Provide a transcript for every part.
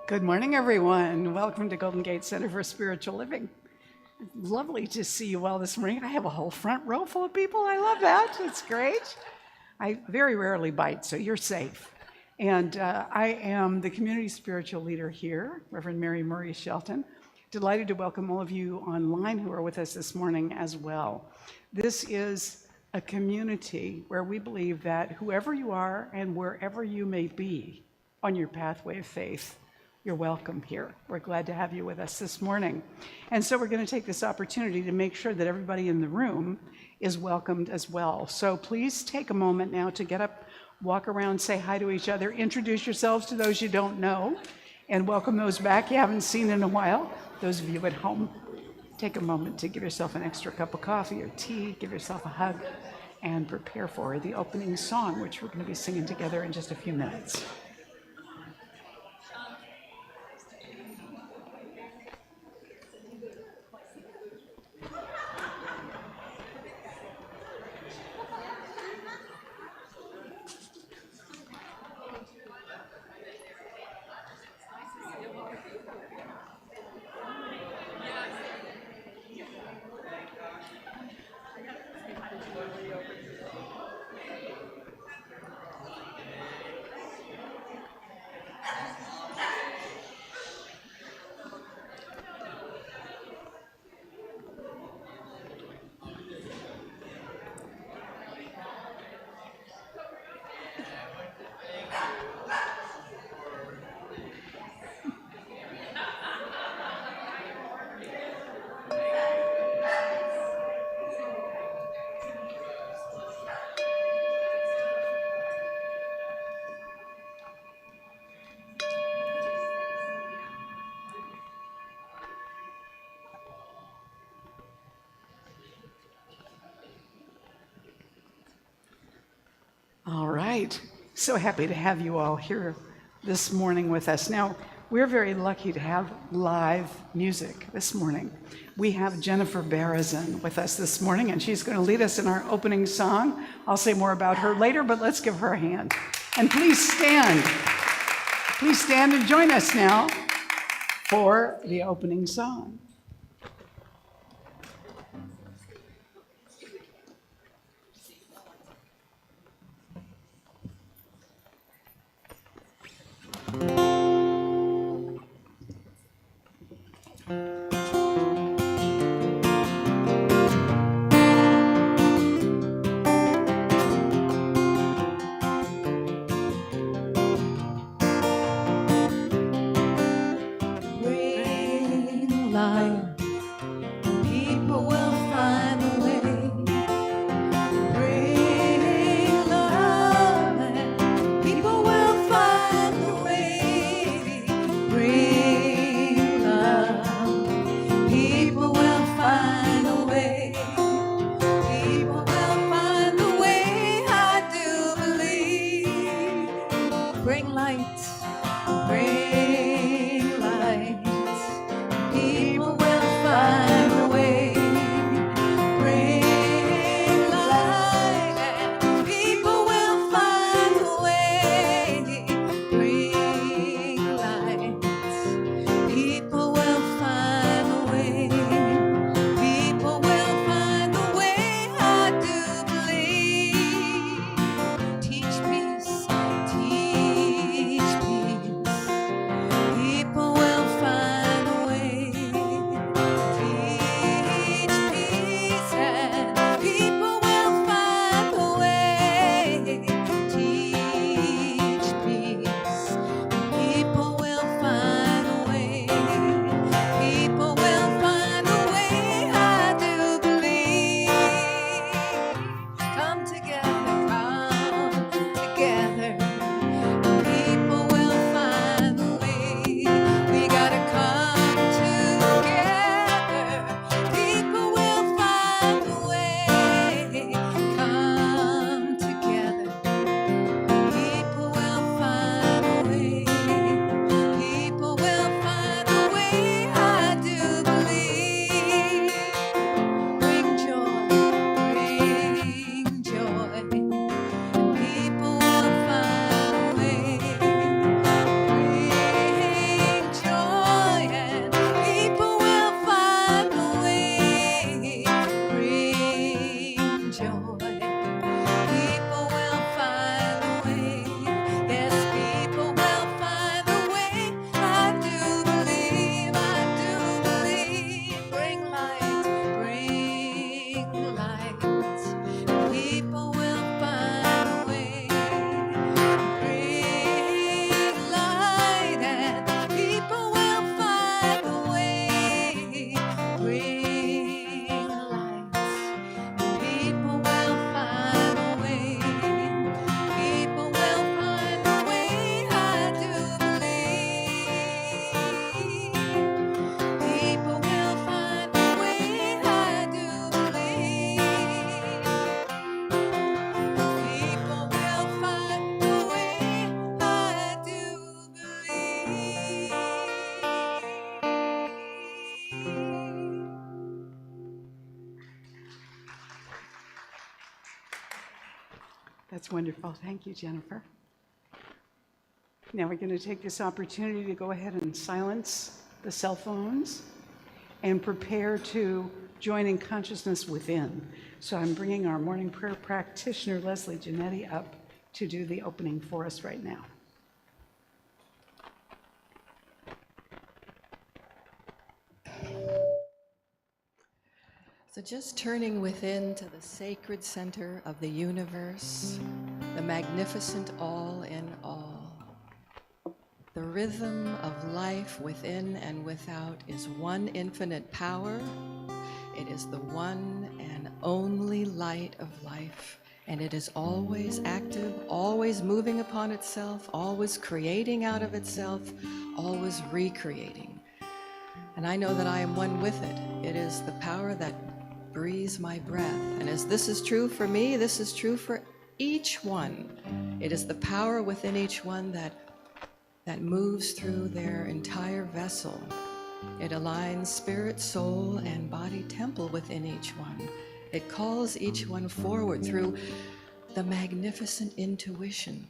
Good morning, everyone. Welcome to Golden Gate Center for Spiritual Living. Lovely to see you all this morning. I have a whole front row full of people. I love that. It's great. I very rarely bite, so you're safe. And I am the community spiritual leader here, Reverend Mary Murray Shelton. Delighted to welcome all of you online who are with us this morning as well. This is a community where we believe that whoever you are and wherever you may be on your pathway of faith, you're welcome here. We're glad to have you with us this morning. And so we're going to take this opportunity to make sure that everybody in the room is welcomed as well. So please take a moment now to get up, walk around, say hi to each other, introduce yourselves to those you don't know, and welcome those back you haven't seen in a while. Those of you at home, take a moment to give yourself an extra cup of coffee or tea, give yourself a hug, and prepare for the opening song, which we're going to be singing together in just a few minutes. All right. So happy to have you all here this morning with us. Now, we're very lucky to have live music this morning. We have Jennifer Berezin with us this morning, and she's going to lead us in our opening song. I'll say more about her later, but let's give her a hand. And please stand. Please stand and join us now for the opening song. Teach That's wonderful. Thank you, Jennifer. Now we're going to take this opportunity to go ahead and silence the cell phones and prepare to join in consciousness within. So I'm bringing our morning prayer practitioner, Leslie Janetti, up to do the opening for us right now. So just turning within to the sacred center of the universe, the magnificent all in all. The rhythm of life within and without is one infinite power. It is the one and only light of life, and it is always active, always moving upon itself, always creating out of itself, always recreating. And I know that I am one with it. It is the power that breathes my breath. And as this is true for me, this is true for each one. It is the power within each one that moves through their entire vessel. It aligns spirit, soul, and body temple within each one. It calls each one forward through the magnificent intuition.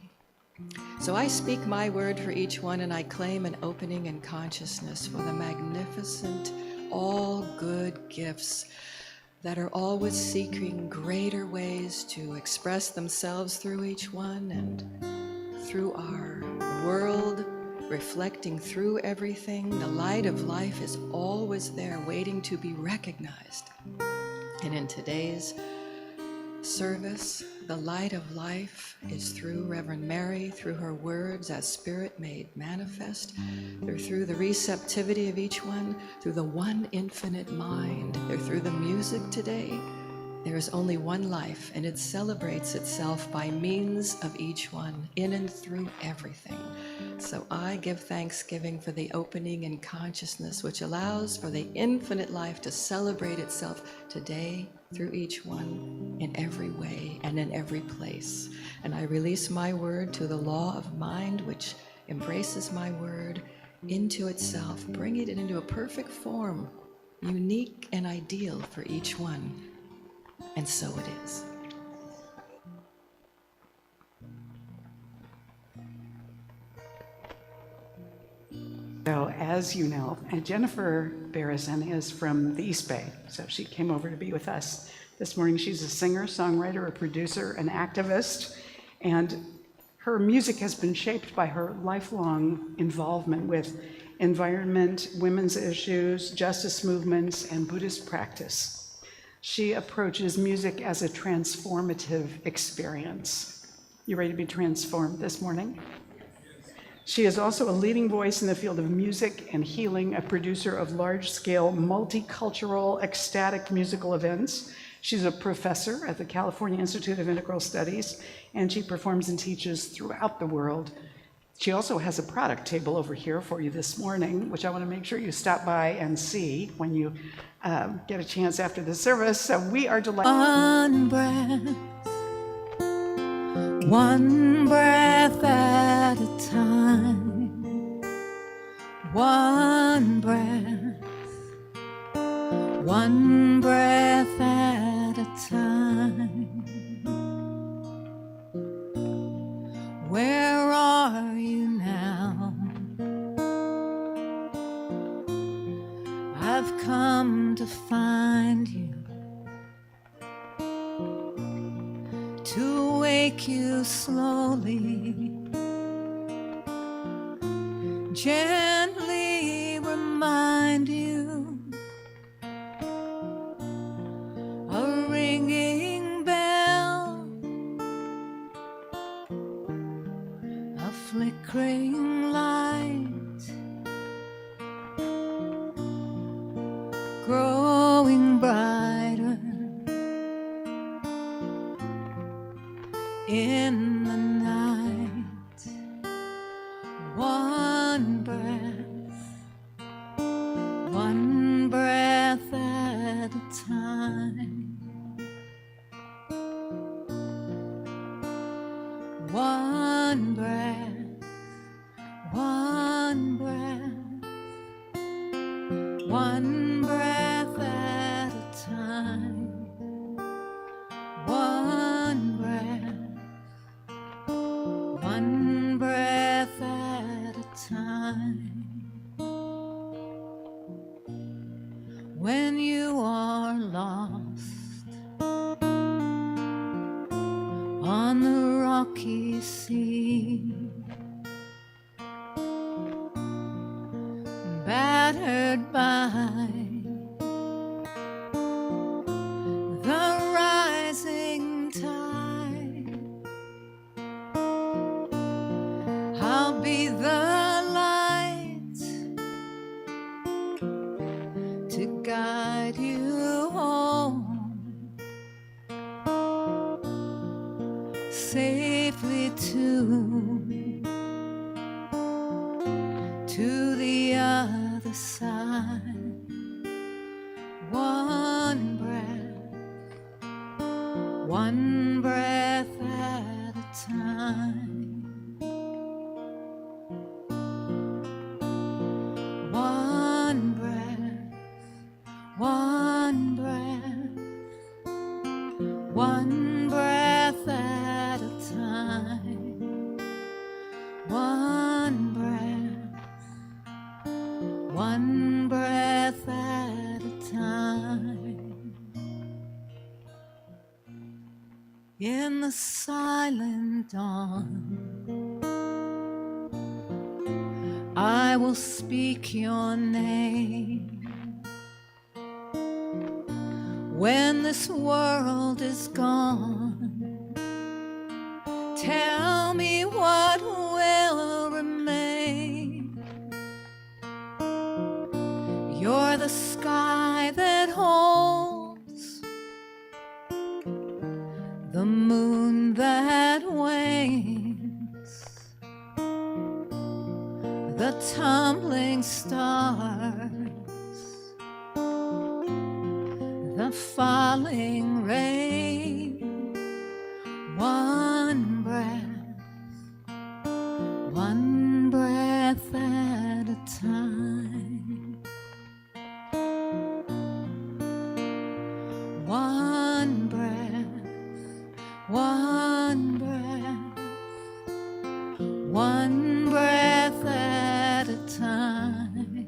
So I speak my word for each one, and I claim an opening in consciousness for the magnificent, all good gifts that are always seeking greater ways to express themselves through each one and through our world, reflecting through everything. The light of life is always there, waiting to be recognized. And in today's service, the light of life is through Reverend Mary, through her words as Spirit made manifest. They're through the receptivity of each one, through the one infinite mind. They're through the music today. There is only one life, and it celebrates itself by means of each one, in and through everything. So I give thanksgiving for the opening in consciousness, which allows for the infinite life to celebrate itself today through each one, in every way and in every place. And I release my word to the law of mind, which embraces my word into itself, bringing it into a perfect form, unique and ideal for each one. And so it is. So as you know, and Jennifer Barrison is from the East Bay, so she came over to be with us this morning. She's a singer, songwriter, a producer, an activist, and her music has been shaped by her lifelong involvement with environment, women's issues, justice movements, and Buddhist practice. She approaches music as a transformative experience. You ready to be transformed this morning? She is also a leading voice in the field of music and healing, a producer of large-scale, multicultural, ecstatic musical events. She's a professor at the California Institute of Integral Studies, and she performs and teaches throughout the world. She also has a product table over here for you this morning, which I want to make sure you stop by and see when you get a chance after the service. So we are delighted. One breath at a time. One breath at a time. Where are you now? I've come to find you, to wake you slowly, gently remind you, a ringing bell, a flickering light, growing brighter in the night. One breath at a time. One breath, one breath at a time. One breath time. When you are lost on the rocky sea, battered by the rising tide, I'll be the light to guide you home safely to the other side. One breath at a time. One breath, one breath, one breath at a time. One breath at a time. In the silent dawn, I will speak your name. When this world is gone, tell me what will remain. You're the sky that holds, the moon that wanes, the tumbling stars, the falling rain. One breath at a time. One breath, one breath at a time.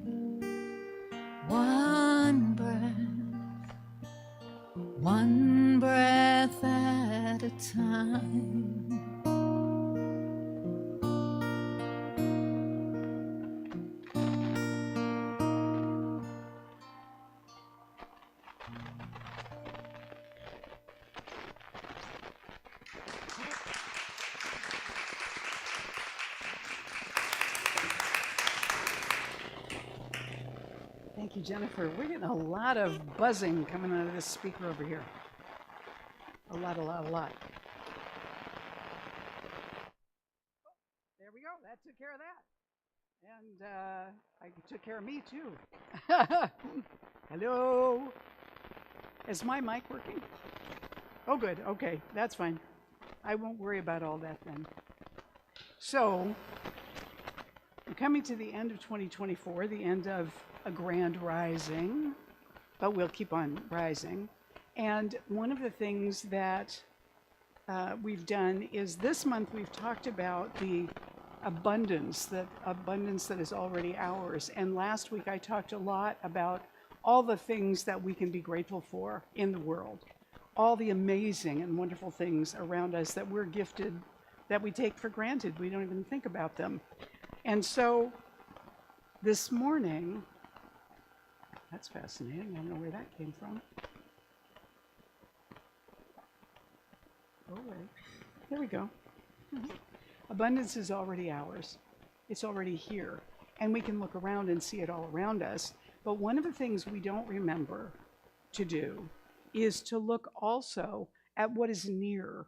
One breath at a time. Thank you, Jennifer. We're getting a lot of buzzing coming out of this speaker over here. A lot. There we go. That took care of that. And I took care of me, too. Hello. Is my mic working? Oh, good. Okay, that's fine. I won't worry about all that then. So, we're coming to the end of 2024, the end of a grand rising, but we'll keep on rising. And one of the things that we've done is this month we've talked about the abundance that is already ours. And last week I talked a lot about all the things that we can be grateful for in the world, all the amazing and wonderful things around us that we're gifted, that we take for granted. We don't even think about them. And so this morning, that's fascinating. I don't know where that came from. Oh, wait. There we go. Abundance is already ours. It's already here. And we can look around and see it all around us. But one of the things we don't remember to do is to look also at what is near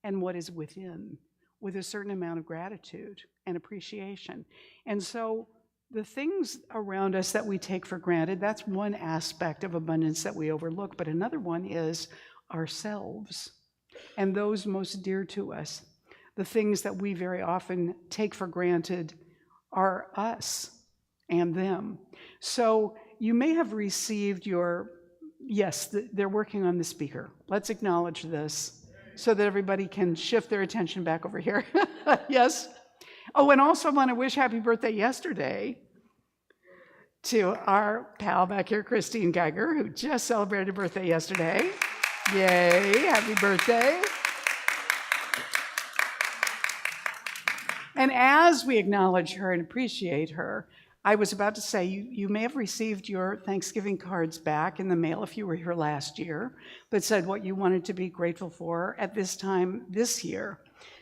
and what is within with a certain amount of gratitude and appreciation. And so the things around us that we take for granted, that's one aspect of abundance that we overlook, but another one is ourselves and those most dear to us. The things that we very often take for granted are us and them. So you may have received yes, they're working on the speaker. Let's acknowledge this so that everybody can shift their attention back over here. Yes. Oh, and also want to wish happy birthday yesterday to our pal back here, Christine Geiger, who just celebrated a birthday yesterday. Yay, happy birthday. And as we acknowledge her and appreciate her, I was about to say, you may have received your Thanksgiving cards back in the mail if you were here last year, but said what you wanted to be grateful for at this time this year.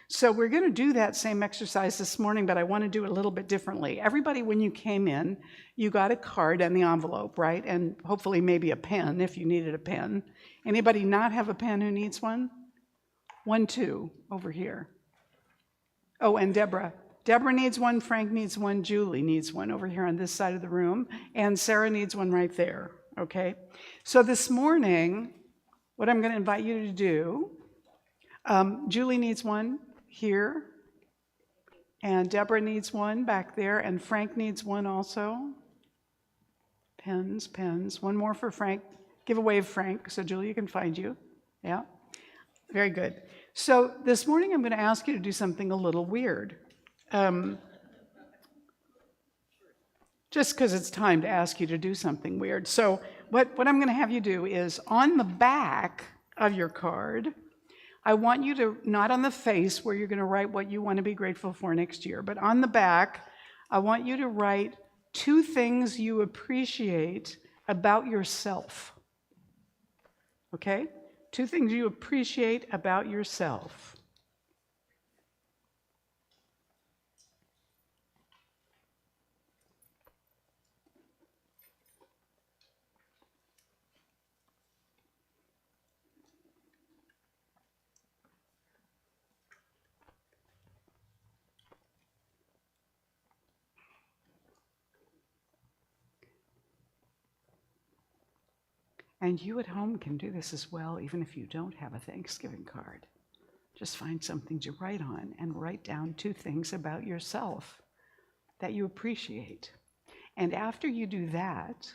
So we're going to do that same exercise this morning, but I want to do it a little bit differently. Everybody, when you came in, you got a card and the envelope, right? And hopefully maybe a pen if you needed a pen. Anybody not have a pen who needs one? 1, 2, over here. Oh, and Deborah. Deborah needs one, Frank needs one, Julie needs one over here on this side of the room, and Sarah needs one right there, okay? So this morning, what I'm going to invite you to do, Julie needs one here, and Deborah needs one back there, and Frank needs one also. Pens, pens. One more for Frank. Give a wave, Frank, so Julie can find you. Yeah? Very good. So this morning I'm going to ask you to do something a little weird. Just because it's time to ask you to do something weird. So what I'm going to have you do is on the back of your card, I want you to, not on the face where you're going to write what you want to be grateful for next year, but on the back, I want you to write 2 things you appreciate about yourself. Okay? 2 things you appreciate about yourself. And you at home can do this as well, even if you don't have a Thanksgiving card. Just find something to write on and write down 2 things about yourself that you appreciate. And after you do that,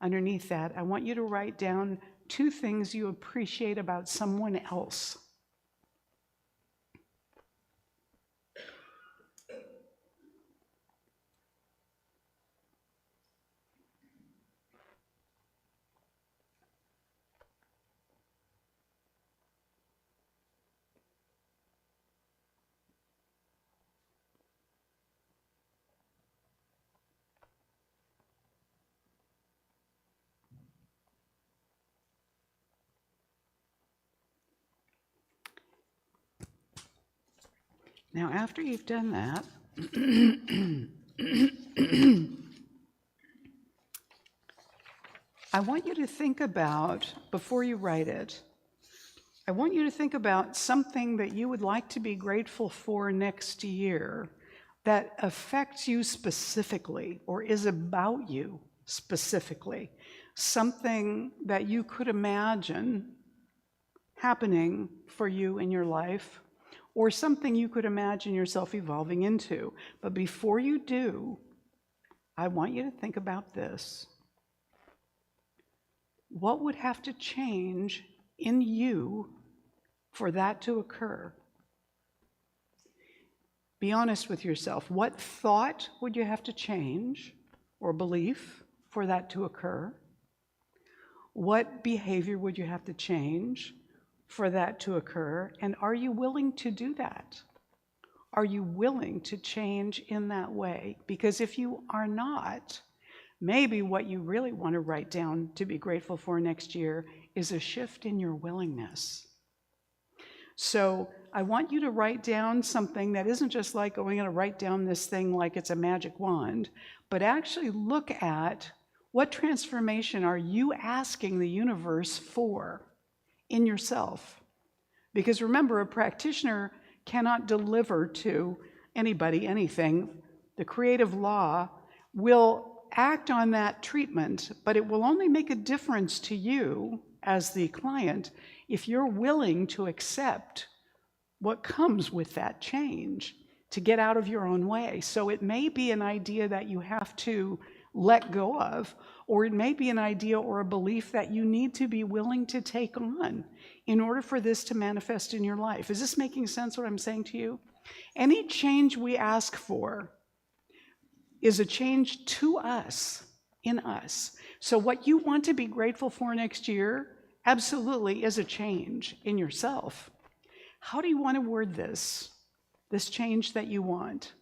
underneath that, I want you to write down 2 things you appreciate about someone else. Now, after you've done that, I want you to think about, before you write it, I want you to think about something that you would like to be grateful for next year that affects you specifically or is about you specifically. Something that you could imagine happening for you in your life, or something you could imagine yourself evolving into. But before you do, I want you to think about this. What would have to change in you for that to occur? Be honest with yourself. What thought would you have to change or belief for that to occur? What behavior would you have to change for that to occur? And are you willing to do that? Are you willing to change in that way? Because if you are not, maybe what you really want to write down to be grateful for next year is a shift in your willingness. So I want you to write down something that isn't just like, oh, I'm going to write down this thing like it's a magic wand, but actually look at what transformation are you asking the universe for in yourself. Because remember, a practitioner cannot deliver to anybody anything. The creative law will act on that treatment, but it will only make a difference to you as the client if you're willing to accept what comes with that change, to get out of your own way. So it may be an idea that you have to let go of, or it may be an idea or a belief that you need to be willing to take on in order for this to manifest in your life. Is this making sense what I'm saying to you? Any change we ask for is a change to us, in us. So what you want to be grateful for next year absolutely is a change in yourself. How do you want to word this change that you want?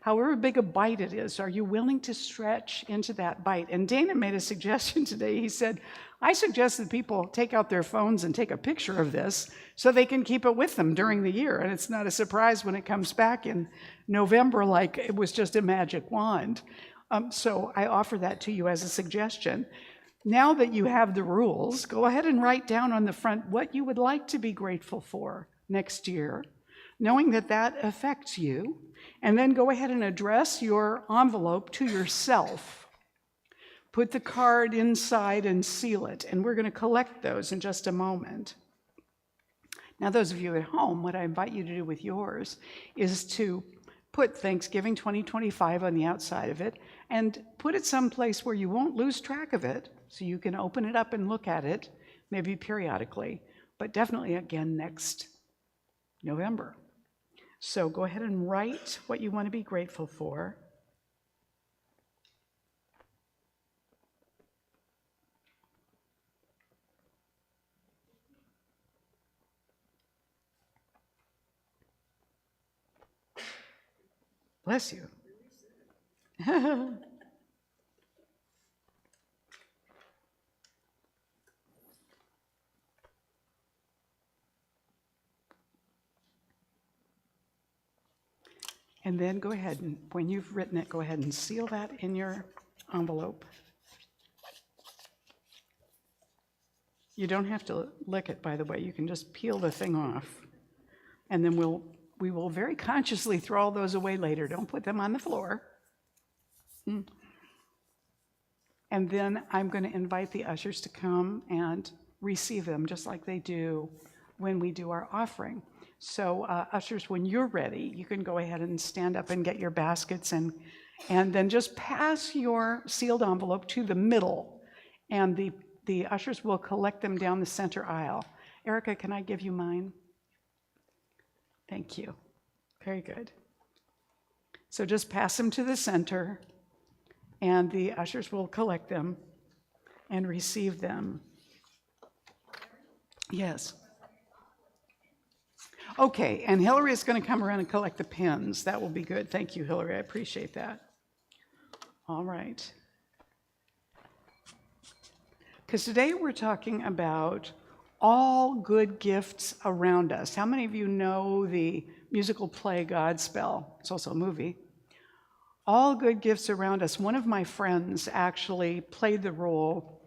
However big a bite it is, are you willing to stretch into that bite? And Dana made a suggestion today. He said, I suggest that people take out their phones and take a picture of this so they can keep it with them during the year. And it's not a surprise when it comes back in November like it was just a magic wand. So I offer that to you as a suggestion. Now that you have the rules, go ahead and write down on the front what you would like to be grateful for next year, knowing that that affects you. And then go ahead and address your envelope to yourself. Put the card inside and seal it. And we're going to collect those in just a moment. Now, those of you at home, what I invite you to do with yours is to put Thanksgiving 2025 on the outside of it and put it someplace where you won't lose track of it, so you can open it up and look at it, maybe periodically, but definitely again next November. So go ahead and write what you want to be grateful for. Bless you. And then go ahead and, when you've written it, go ahead and seal that in your envelope. You don't have to lick it, by the way. You can just peel the thing off. And then we will very consciously throw all those away later. Don't put them on the floor. And then I'm going to invite the ushers to come and receive them, just like they do when we do our offering. So ushers, when you're ready, you can go ahead and stand up and get your baskets and then just pass your sealed envelope to the middle, and the ushers will collect them down the center aisle. Erica, can I give you mine? Thank you. Very good. So just pass them to the center, and the ushers will collect them and receive them. Yes. Okay, and Hillary is going to come around and collect the pins. That will be good. Thank you, Hillary. I appreciate that. All right. Because today we're talking about all good gifts around us. How many of you know the musical play Godspell? It's also a movie. All good gifts around us. One of my friends actually played the role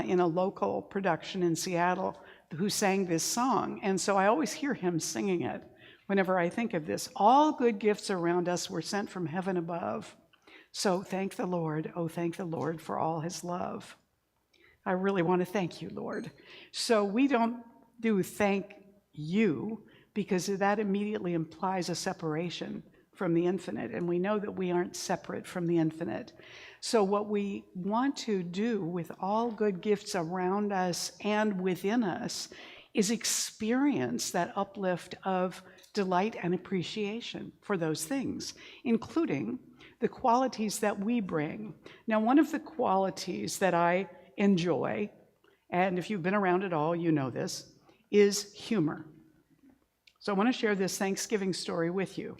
in a local production in Seattle who sang this song. And so I always hear him singing it whenever I think of this. All good gifts around us were sent from heaven above. So thank the Lord, oh, thank the Lord for all his love. I really want to thank you, Lord. So we don't do thank you because that immediately implies a separation from the infinite, and we know that we aren't separate from the infinite. So what we want to do with all good gifts around us and within us is experience that uplift of delight and appreciation for those things, including the qualities that we bring. Now, one of the qualities that I enjoy, and if you've been around at all, you know this, is humor. So I want to share this Thanksgiving story with you.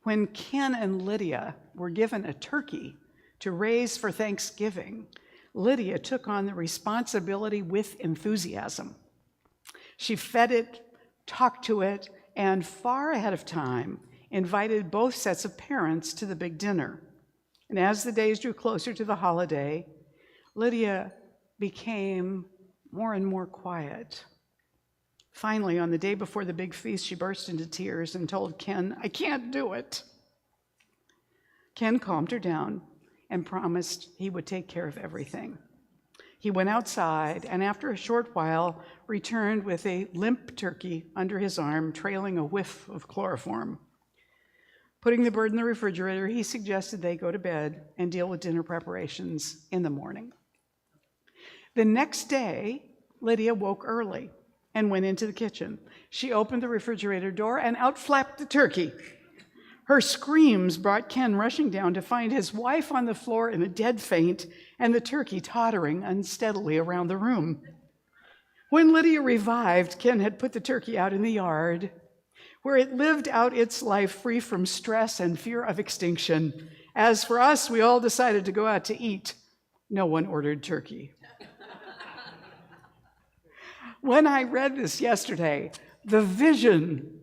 When Ken and Lydia were given a turkey to raise for Thanksgiving, Lydia took on the responsibility with enthusiasm. She fed it, talked to it, and far ahead of time, invited both sets of parents to the big dinner. And as the days drew closer to the holiday, Lydia became more and more quiet. Finally, on the day before the big feast, she burst into tears and told Ken, "I can't do it." Ken calmed her down and promised he would take care of everything. He went outside and after a short while returned with a limp turkey under his arm, trailing a whiff of chloroform. Putting the bird in the refrigerator, he suggested they go to bed and deal with dinner preparations in the morning. The next day, Lydia woke early and went into the kitchen. She opened the refrigerator door and out flapped the turkey. Her screams brought Ken rushing down to find his wife on the floor in a dead faint and the turkey tottering unsteadily around the room. When Lydia revived, Ken had put the turkey out in the yard, where it lived out its life free from stress and fear of extinction. As for us, we all decided to go out to eat. No one ordered turkey. When I read this yesterday, the vision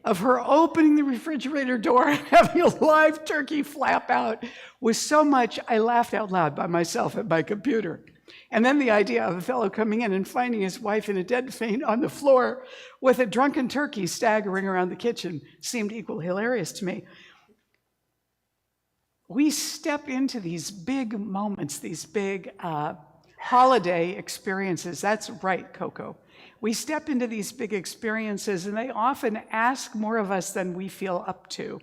of her opening the refrigerator door and having a live turkey flap out was so much I laughed out loud by myself at my computer. And then the idea of a fellow coming in and finding his wife in a dead faint on the floor with a drunken turkey staggering around the kitchen seemed equally hilarious to me. We step into these big moments, these big holiday experiences. That's right, Coco. We step into these big experiences, and they often ask more of us than we feel up to.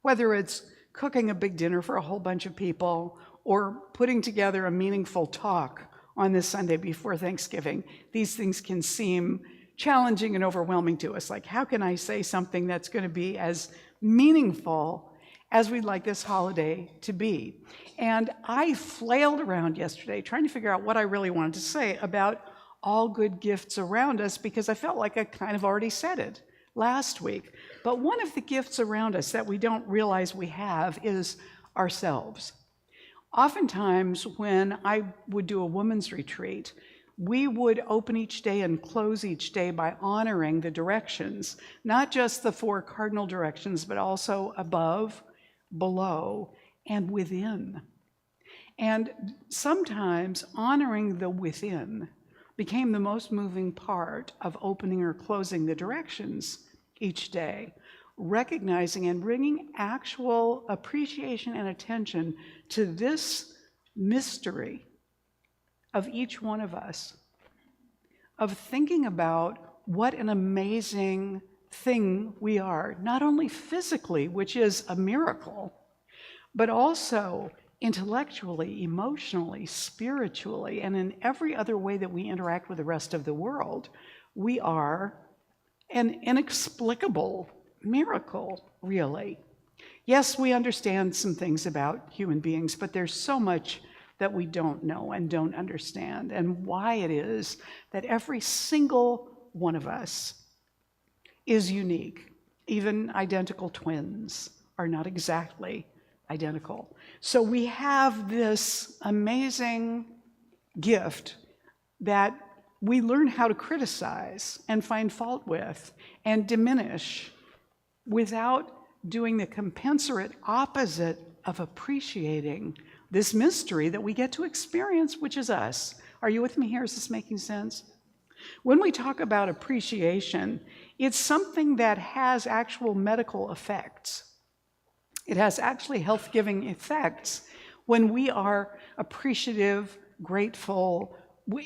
Whether it's cooking a big dinner for a whole bunch of people or putting together a meaningful talk on this Sunday before Thanksgiving, these things can seem challenging and overwhelming to us. Like, how can I say something that's going to be as meaningful as we'd like this holiday to be? And I flailed around yesterday trying to figure out what I really wanted to say about all good gifts around us, because I felt like I kind of already said it last week. But one of the gifts around us that we don't realize we have is ourselves. Oftentimes, when I would do a women's retreat, we would open each day and close each day by honoring the directions, not just the 4 cardinal directions, but also above, below, and within. And sometimes honoring the within became the most moving part of opening or closing the directions each day, recognizing and bringing actual appreciation and attention to this mystery of each one of us, of thinking about what an amazing thing we are, not only physically, which is a miracle, but also intellectually, emotionally, spiritually, and in every other way that we interact with the rest of the world. We are an inexplicable miracle, really. Yes, we understand some things about human beings, but there's so much that we don't know and don't understand, and why it is that every single one of us is unique. Even identical twins are not exactly identical. So we have this amazing gift that we learn how to criticize and find fault with and diminish without doing the commensurate opposite of appreciating this mystery that we get to experience, which is us. Are you with me here? Is this making sense? When we talk about appreciation, it's something that has actual medical effects. It has actually health-giving effects when we are appreciative, grateful,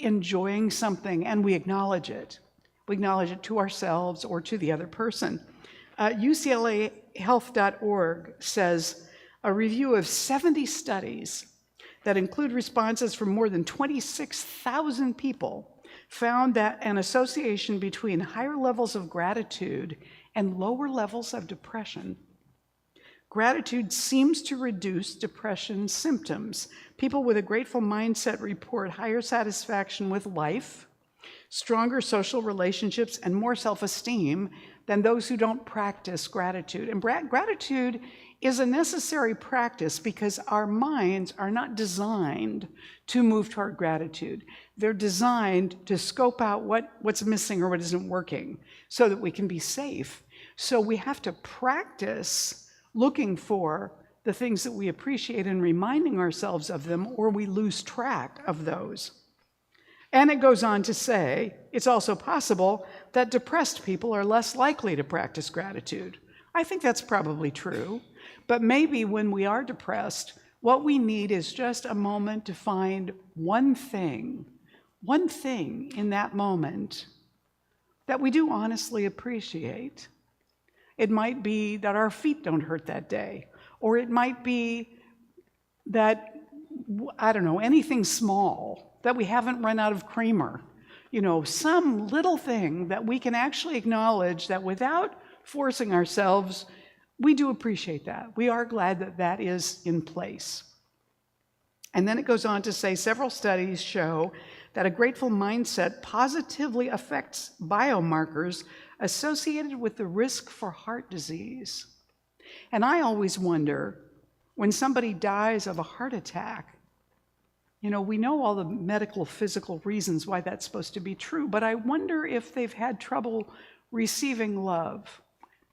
enjoying something, and we acknowledge it. We acknowledge it to ourselves or to the other person. UCLAhealth.org says a review of 70 studies that include responses from more than 26,000 people found that an association between higher levels of gratitude and lower levels of depression. Gratitude seems to reduce depression symptoms. People with a grateful mindset report higher satisfaction with life, stronger social relationships, and more self-esteem than those who don't practice gratitude. And gratitude is a necessary practice because our minds are not designed to move toward gratitude. They're designed to scope out what's missing or what isn't working so that we can be safe. So we have to practice looking for the things that we appreciate and reminding ourselves of them, or we lose track of those. And it goes on to say, it's also possible that depressed people are less likely to practice gratitude. I think that's probably true, but maybe when we are depressed, what we need is just a moment to find one thing in that moment that we do honestly appreciate. It might be that our feet don't hurt that day, or it might be that, I don't know, anything small, that we haven't run out of creamer. some little thing that we can actually acknowledge that without forcing ourselves, we do appreciate that. We are glad that that is in place. And then it goes on to say several studies show that a grateful mindset positively affects biomarkers associated with the risk for heart disease. And I always wonder, when somebody dies of a heart attack, we know all the medical, physical reasons why that's supposed to be true, but I wonder if they've had trouble receiving love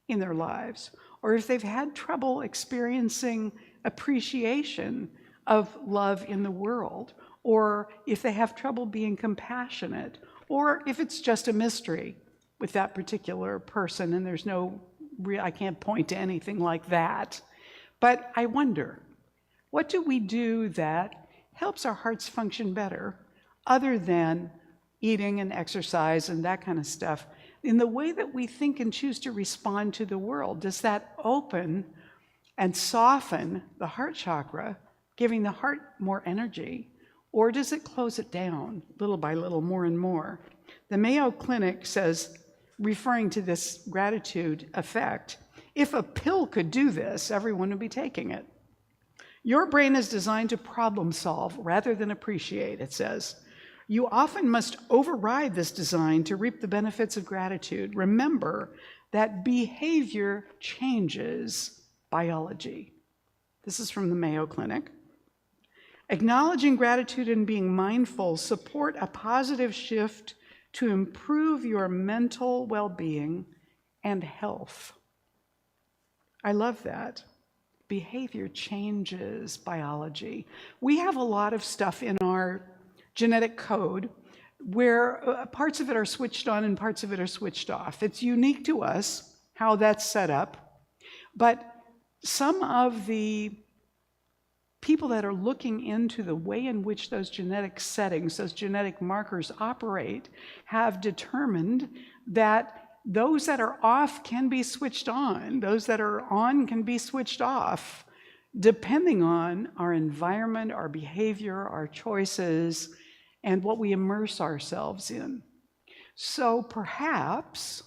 in their lives, or if they've had trouble experiencing appreciation of love in the world, or if they have trouble being compassionate, or if it's just a mystery with that particular person and there's I can't point to anything like that. But I wonder, what do we do that helps our hearts function better other than eating and exercise and that kind of stuff? In the way that we think and choose to respond to the world, does that open and soften the heart chakra, giving the heart more energy, or does it close it down little by little, more and more? The Mayo Clinic says, referring to this gratitude effect, if a pill could do this, everyone would be taking it. Your brain is designed to problem solve rather than appreciate, it says. You often must override this design to reap the benefits of gratitude. Remember that behavior changes biology. This is from the Mayo Clinic. Acknowledging gratitude and being mindful support a positive shift to improve your mental well-being and health. I love that. Behavior changes biology. We have a lot of stuff in our genetic code where parts of it are switched on and parts of it are switched off. It's unique to us how that's set up, but some of the people that are looking into the way in which those genetic settings, those genetic markers operate, have determined that those that are off can be switched on, those that are on can be switched off, depending on our environment, our behavior, our choices, and what we immerse ourselves in. So perhaps,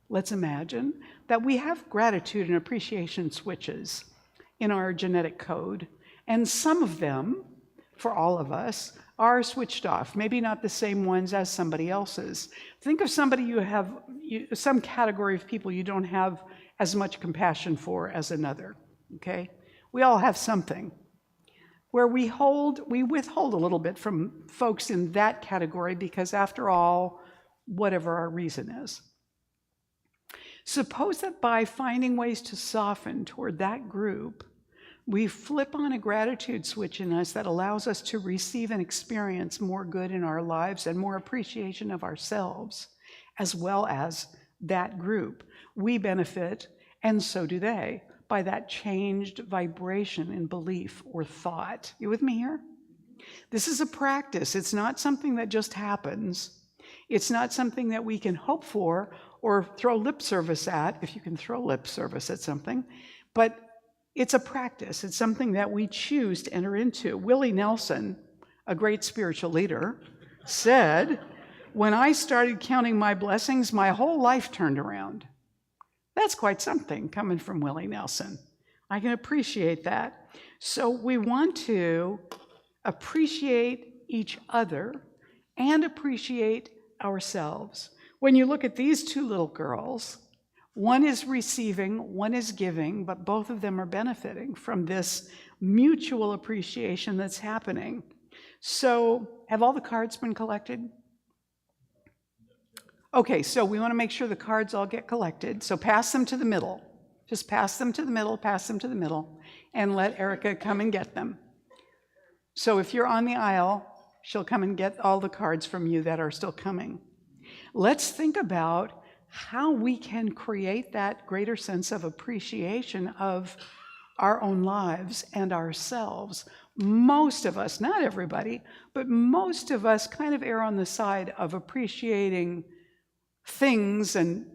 let's imagine that we have gratitude and appreciation switches in our genetic code, and some of them, for all of us, are switched off, maybe not the same ones as somebody else's. Think of somebody some category of people you don't have as much compassion for as another, okay? We all have something where we withhold a little bit from folks in that category because after all, whatever our reason is. Suppose that by finding ways to soften toward that group, we flip on a gratitude switch in us that allows us to receive and experience more good in our lives and more appreciation of ourselves, as well as that group. We benefit, and so do they, by that changed vibration in belief or thought. You with me here? This is a practice. It's not something that just happens. It's not something that we can hope for or throw lip service at, if you can throw lip service at something, but it's a practice. It's something that we choose to enter into. Willie Nelson, a great spiritual leader, said, "When I started counting my blessings, my whole life turned around." That's quite something coming from Willie Nelson. I can appreciate that. So we want to appreciate each other and appreciate ourselves. When you look at these two little girls, one is receiving, one is giving, but both of them are benefiting from this mutual appreciation that's happening. So, have all the cards been collected? Okay, so we want to make sure the cards all get collected. So pass them to the middle. Just pass them to the middle, and let Erica come and get them. So if you're on the aisle, she'll come and get all the cards from you that are still coming. Let's think about how we can create that greater sense of appreciation of our own lives and ourselves. Most of us, not everybody, but most of us kind of err on the side of appreciating things and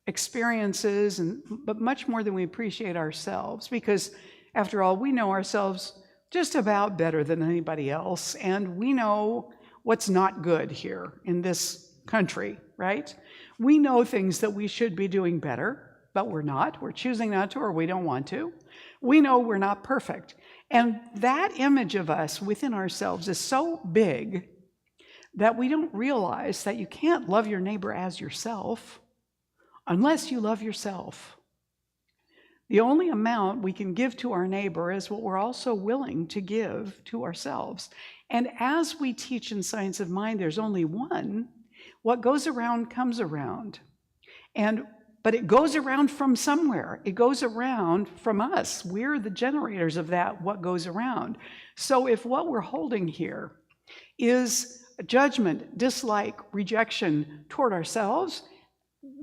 experiences, but much more than we appreciate ourselves, because after all, we know ourselves just about better than anybody else, and we know what's not good here in this country, right? We know things that we should be doing better, but we're not. We're choosing not to, or we don't want to. We know we're not perfect. And that image of us within ourselves is so big that we don't realize that you can't love your neighbor as yourself unless you love yourself. The only amount we can give to our neighbor is what we're also willing to give to ourselves. And as we teach in Science of Mind, there's only one. What goes around comes around. But it goes around from somewhere. It goes around from us. We're the generators of that, what goes around. So if what we're holding here is judgment, dislike, rejection toward ourselves,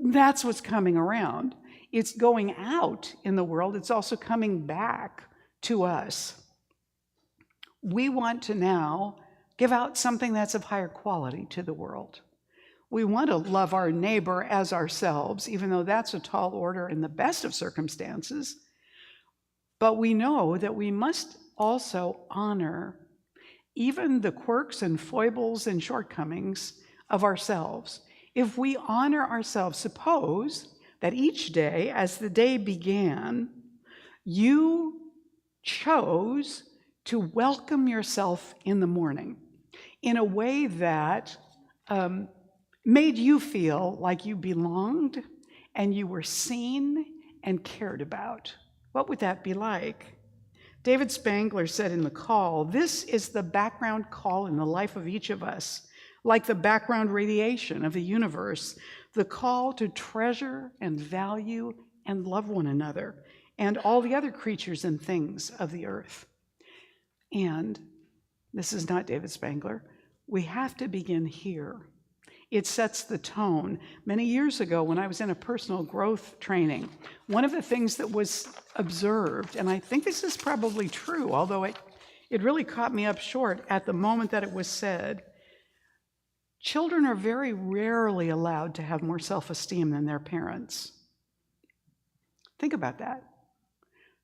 that's what's coming around. It's going out in the world. It's also coming back to us. We want to now give out something that's of higher quality to the world. We want to love our neighbor as ourselves, even though that's a tall order in the best of circumstances. But we know that we must also honor even the quirks and foibles and shortcomings of ourselves. If we honor ourselves, suppose that each day, as the day began, you chose to welcome yourself in the morning in a way that made you feel like you belonged and you were seen and cared about. What would that be like? David Spangler said in The Call, this is the background call in the life of each of us, like the background radiation of the universe, the call to treasure and value and love one another and all the other creatures and things of the earth. And this is not David Spangler. We have to begin here. It sets the tone. Many years ago, when I was in a personal growth training, one of the things that was observed, and I think this is probably true, although it really caught me up short at the moment that it was said, children are very rarely allowed to have more self-esteem than their parents. Think about that.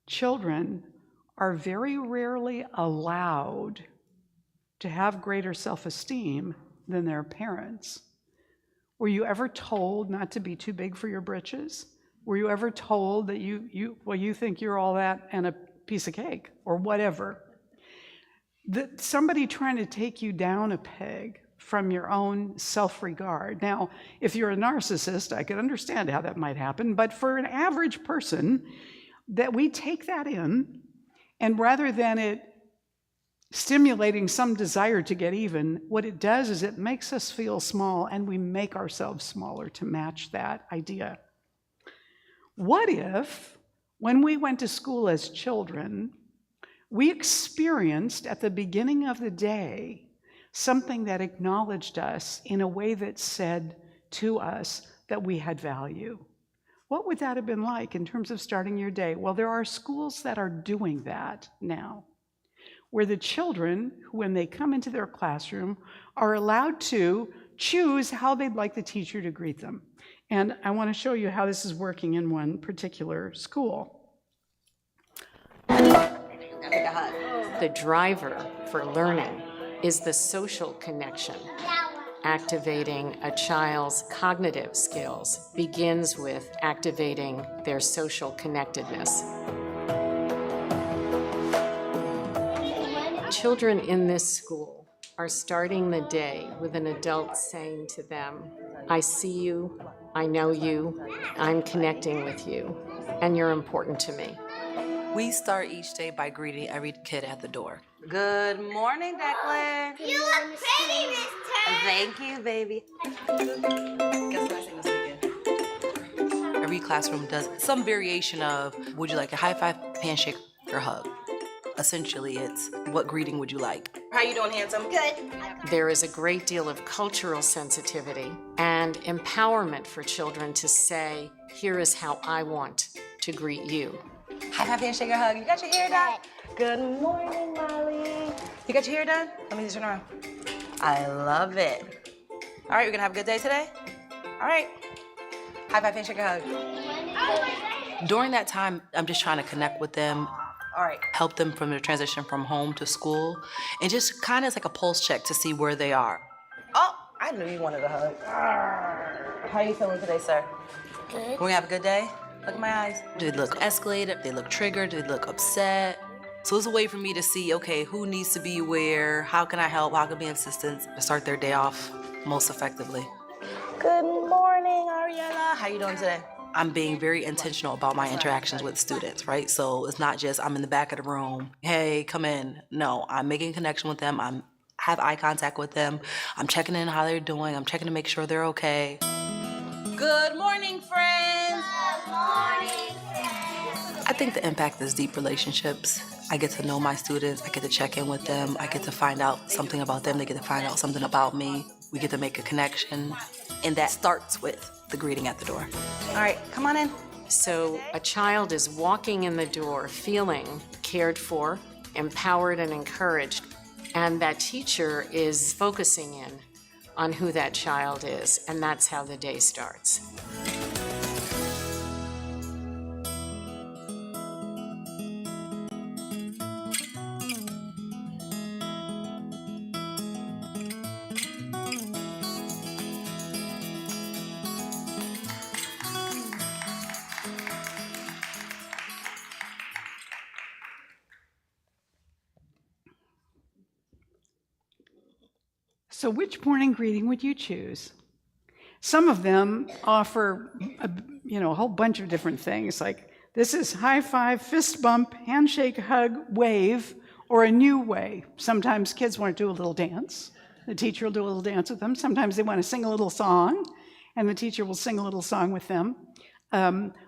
Children are very rarely allowed to have greater self-esteem than their parents. Were you ever told not to be too big for your britches? Were you ever told that you think you're all that and a piece of cake or whatever? That somebody trying to take you down a peg from your own self-regard. Now, if you're a narcissist, I could understand how that might happen, but for an average person, that we take that in, and rather than it stimulating some desire to get even, what it does is it makes us feel small, and we make ourselves smaller to match that idea. What if, when we went to school as children, we experienced at the beginning of the day something that acknowledged us in a way that said to us that we had value? What would that have been like in terms of starting your day? Well, there are schools that are doing that now, where the children, when they come into their classroom, are allowed to choose how they'd like the teacher to greet them. And I want to show you how this is working in one particular school. The driver for learning is the social connection. Activating a child's cognitive skills begins with activating their social connectedness. Children in this school are starting the day with an adult saying to them, I see you, I know you, I'm connecting with you, and you're important to me. We start each day by greeting every kid at the door. Good morning, Declan. You look pretty, Miss Turner. Thank you, baby. Guess what I sang this weekend? Every classroom does some variation of, would you like a high five, handshake, or hug? Essentially, it's, what greeting would you like? How you doing, handsome? Good. There is a great deal of cultural sensitivity and empowerment for children to say, here is how I want to greet you. High five, handshake, or hug. You got your hair done? Good morning, Molly. You got your hair done? Let me just turn around. I love it. All right, we're gonna have a good day today? All right. High five, handshake, or hug. During that time, I'm just trying to connect with them, All right. help them from their transition from home to school, and just kind of like a pulse check to see where they are. Oh, I I knew you wanted a hug. How are you feeling today, sir? Good. We're gonna have a good day? Look at my eyes. Do they look escalated? Do they look triggered? Do they look upset? So it's a way for me to see, okay, who needs to be where? How can I help? How can I be of assistance to start their day off most effectively? Good morning, Ariella. How you doing today? I'm being very intentional about my interactions with students, right? So it's not just I'm in the back of the room, hey, come in. No, I'm making a connection with them. I'm have eye contact with them. I'm checking in how they're doing. I'm checking to make sure they're okay. Good morning, friends. I think the impact is deep relationships. I get to know my students. I get to check in with them. I get to find out something about them. They get to find out something about me. We get to make a connection. And that starts with the greeting at the door. All right, come on in. So a child is walking in the door feeling cared for, empowered, and encouraged. And that teacher is focusing in on who that child is. And that's how the day starts. So which morning greeting would you choose? Some of them offer a whole bunch of different things, like this is high five, fist bump, handshake, hug, wave, or a new way. Sometimes kids want to do a little dance. The teacher will do a little dance with them. Sometimes they want to sing a little song, and the teacher will sing a little song with them.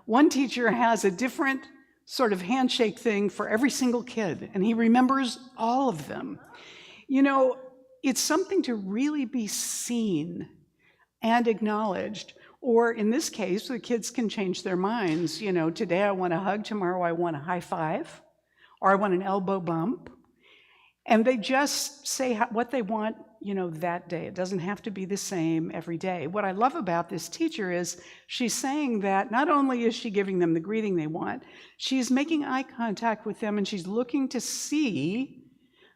One teacher has a different sort of handshake thing for every single kid, and he remembers all of them. You know, it's something to really be seen and acknowledged. Or in this case, the kids can change their minds. You know, today I want a hug, tomorrow I want a high five, or I want an elbow bump. And they just say what they want, that day. It doesn't have to be the same every day. What I love about this teacher is she's saying that not only is she giving them the greeting they want, she's making eye contact with them and she's looking to see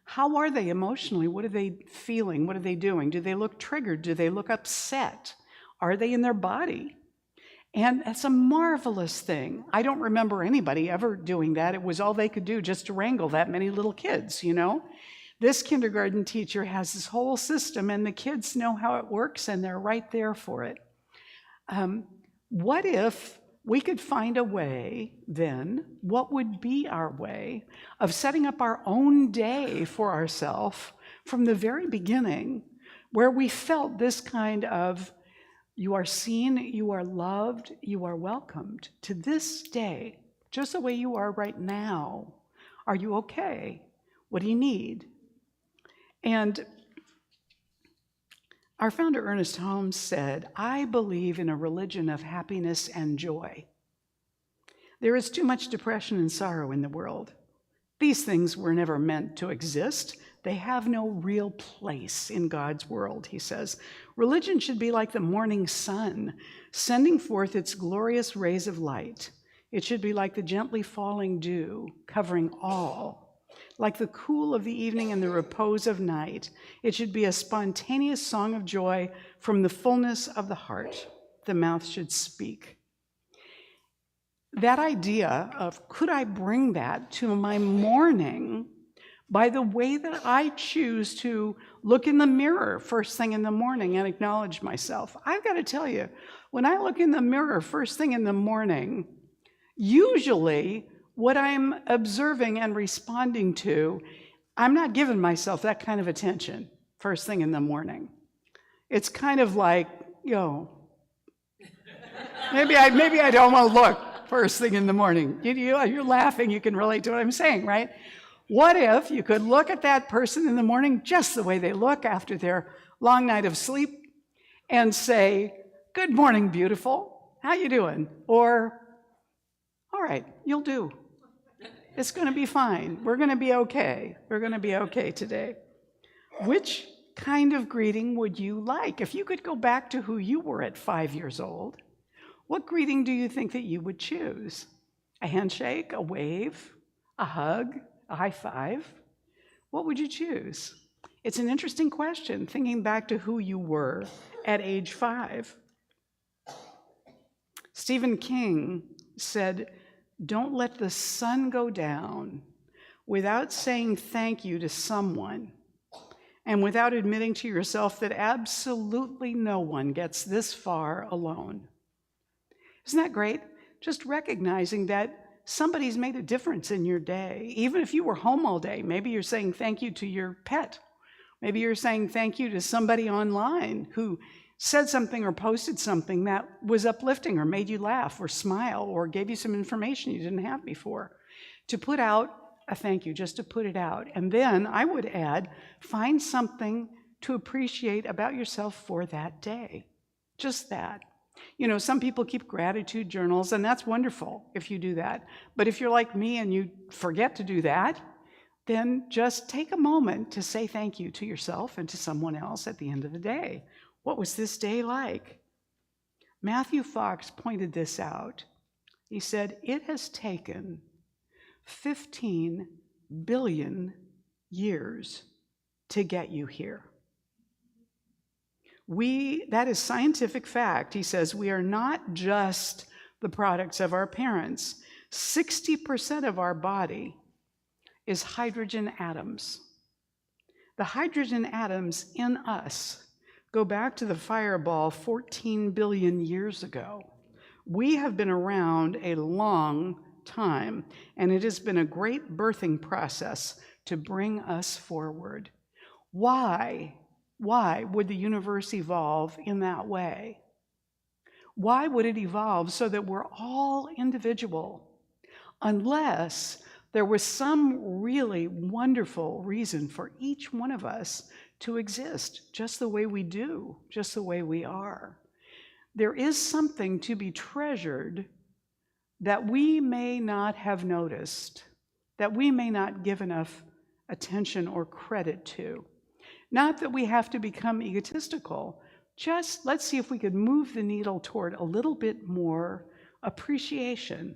how are they emotionally? What are they feeling? What are they doing? Do they look triggered? Do they look upset? Are they in their body? And that's a marvelous thing. I don't remember anybody ever doing that. It was all they could do just to wrangle that many little kids, This kindergarten teacher has this whole system, and the kids know how it works, and they're right there for it. What if we could find a way, then, what would be our way of setting up our own day for ourselves from the very beginning, where we felt this kind of, you are seen, you are loved, you are welcomed to this day, just the way you are right now. Are you okay? What do you need? And our founder, Ernest Holmes, said, I believe in a religion of happiness and joy. There is too much depression and sorrow in the world. These things were never meant to exist. They have no real place in God's world, he says. Religion should be like the morning sun, sending forth its glorious rays of light. It should be like the gently falling dew, covering all. Like the cool of the evening and the repose of night, it should be a spontaneous song of joy from the fullness of the heart. The mouth should speak. That idea of, could I bring that to my morning by the way that I choose to look in the mirror first thing in the morning and acknowledge myself? I've got to tell you, when I look in the mirror first thing in the morning, usually what I'm observing and responding to, I'm not giving myself that kind of attention first thing in the morning. It's kind of like, maybe I don't want to look first thing in the morning. You're laughing, you can relate to what I'm saying, right? What if you could look at that person in the morning just the way they look after their long night of sleep and say, good morning, beautiful. How you doing? Or, all right, you'll do. It's going to be fine. We're going to be okay. We're going to be okay today. Which kind of greeting would you like? If you could go back to who you were at 5 years old, what greeting do you think that you would choose? A handshake, a wave, a hug, a high five? What would you choose? It's an interesting question, thinking back to who you were at age 5. Stephen King said, "Don't let the sun go down without saying thank you to someone and without admitting to yourself that absolutely no one gets this far alone." Isn't that great? Just recognizing that somebody's made a difference in your day. Even if you were home all day, maybe you're saying thank you to your pet. Maybe you're saying thank you to somebody online who said something or posted something that was uplifting or made you laugh or smile or gave you some information you didn't have before. To put out a thank you, just to put it out. And then I would add, find something to appreciate about yourself for that day. Just that. You know, some people keep gratitude journals, and that's wonderful if you do that. But if you're like me and you forget to do that, then just take a moment to say thank you to yourself and to someone else at the end of the day. What was this day like? Matthew Fox pointed this out. He said, "It has taken 15 billion years to get you here." That is scientific fact. He says, we are not just the products of our parents. 60% of our body is hydrogen atoms. The hydrogen atoms in us go back to the fireball 14 billion years ago. We have been around a long time, and it has been a great birthing process to bring us forward. Why would the universe evolve in that way? Why would it evolve so that we're all individual? Unless there was some really wonderful reason for each one of us to exist just the way we do, just the way we are. There is something to be treasured that we may not have noticed, that we may not give enough attention or credit to. Not that we have to become egotistical, just let's see if we could move the needle toward a little bit more appreciation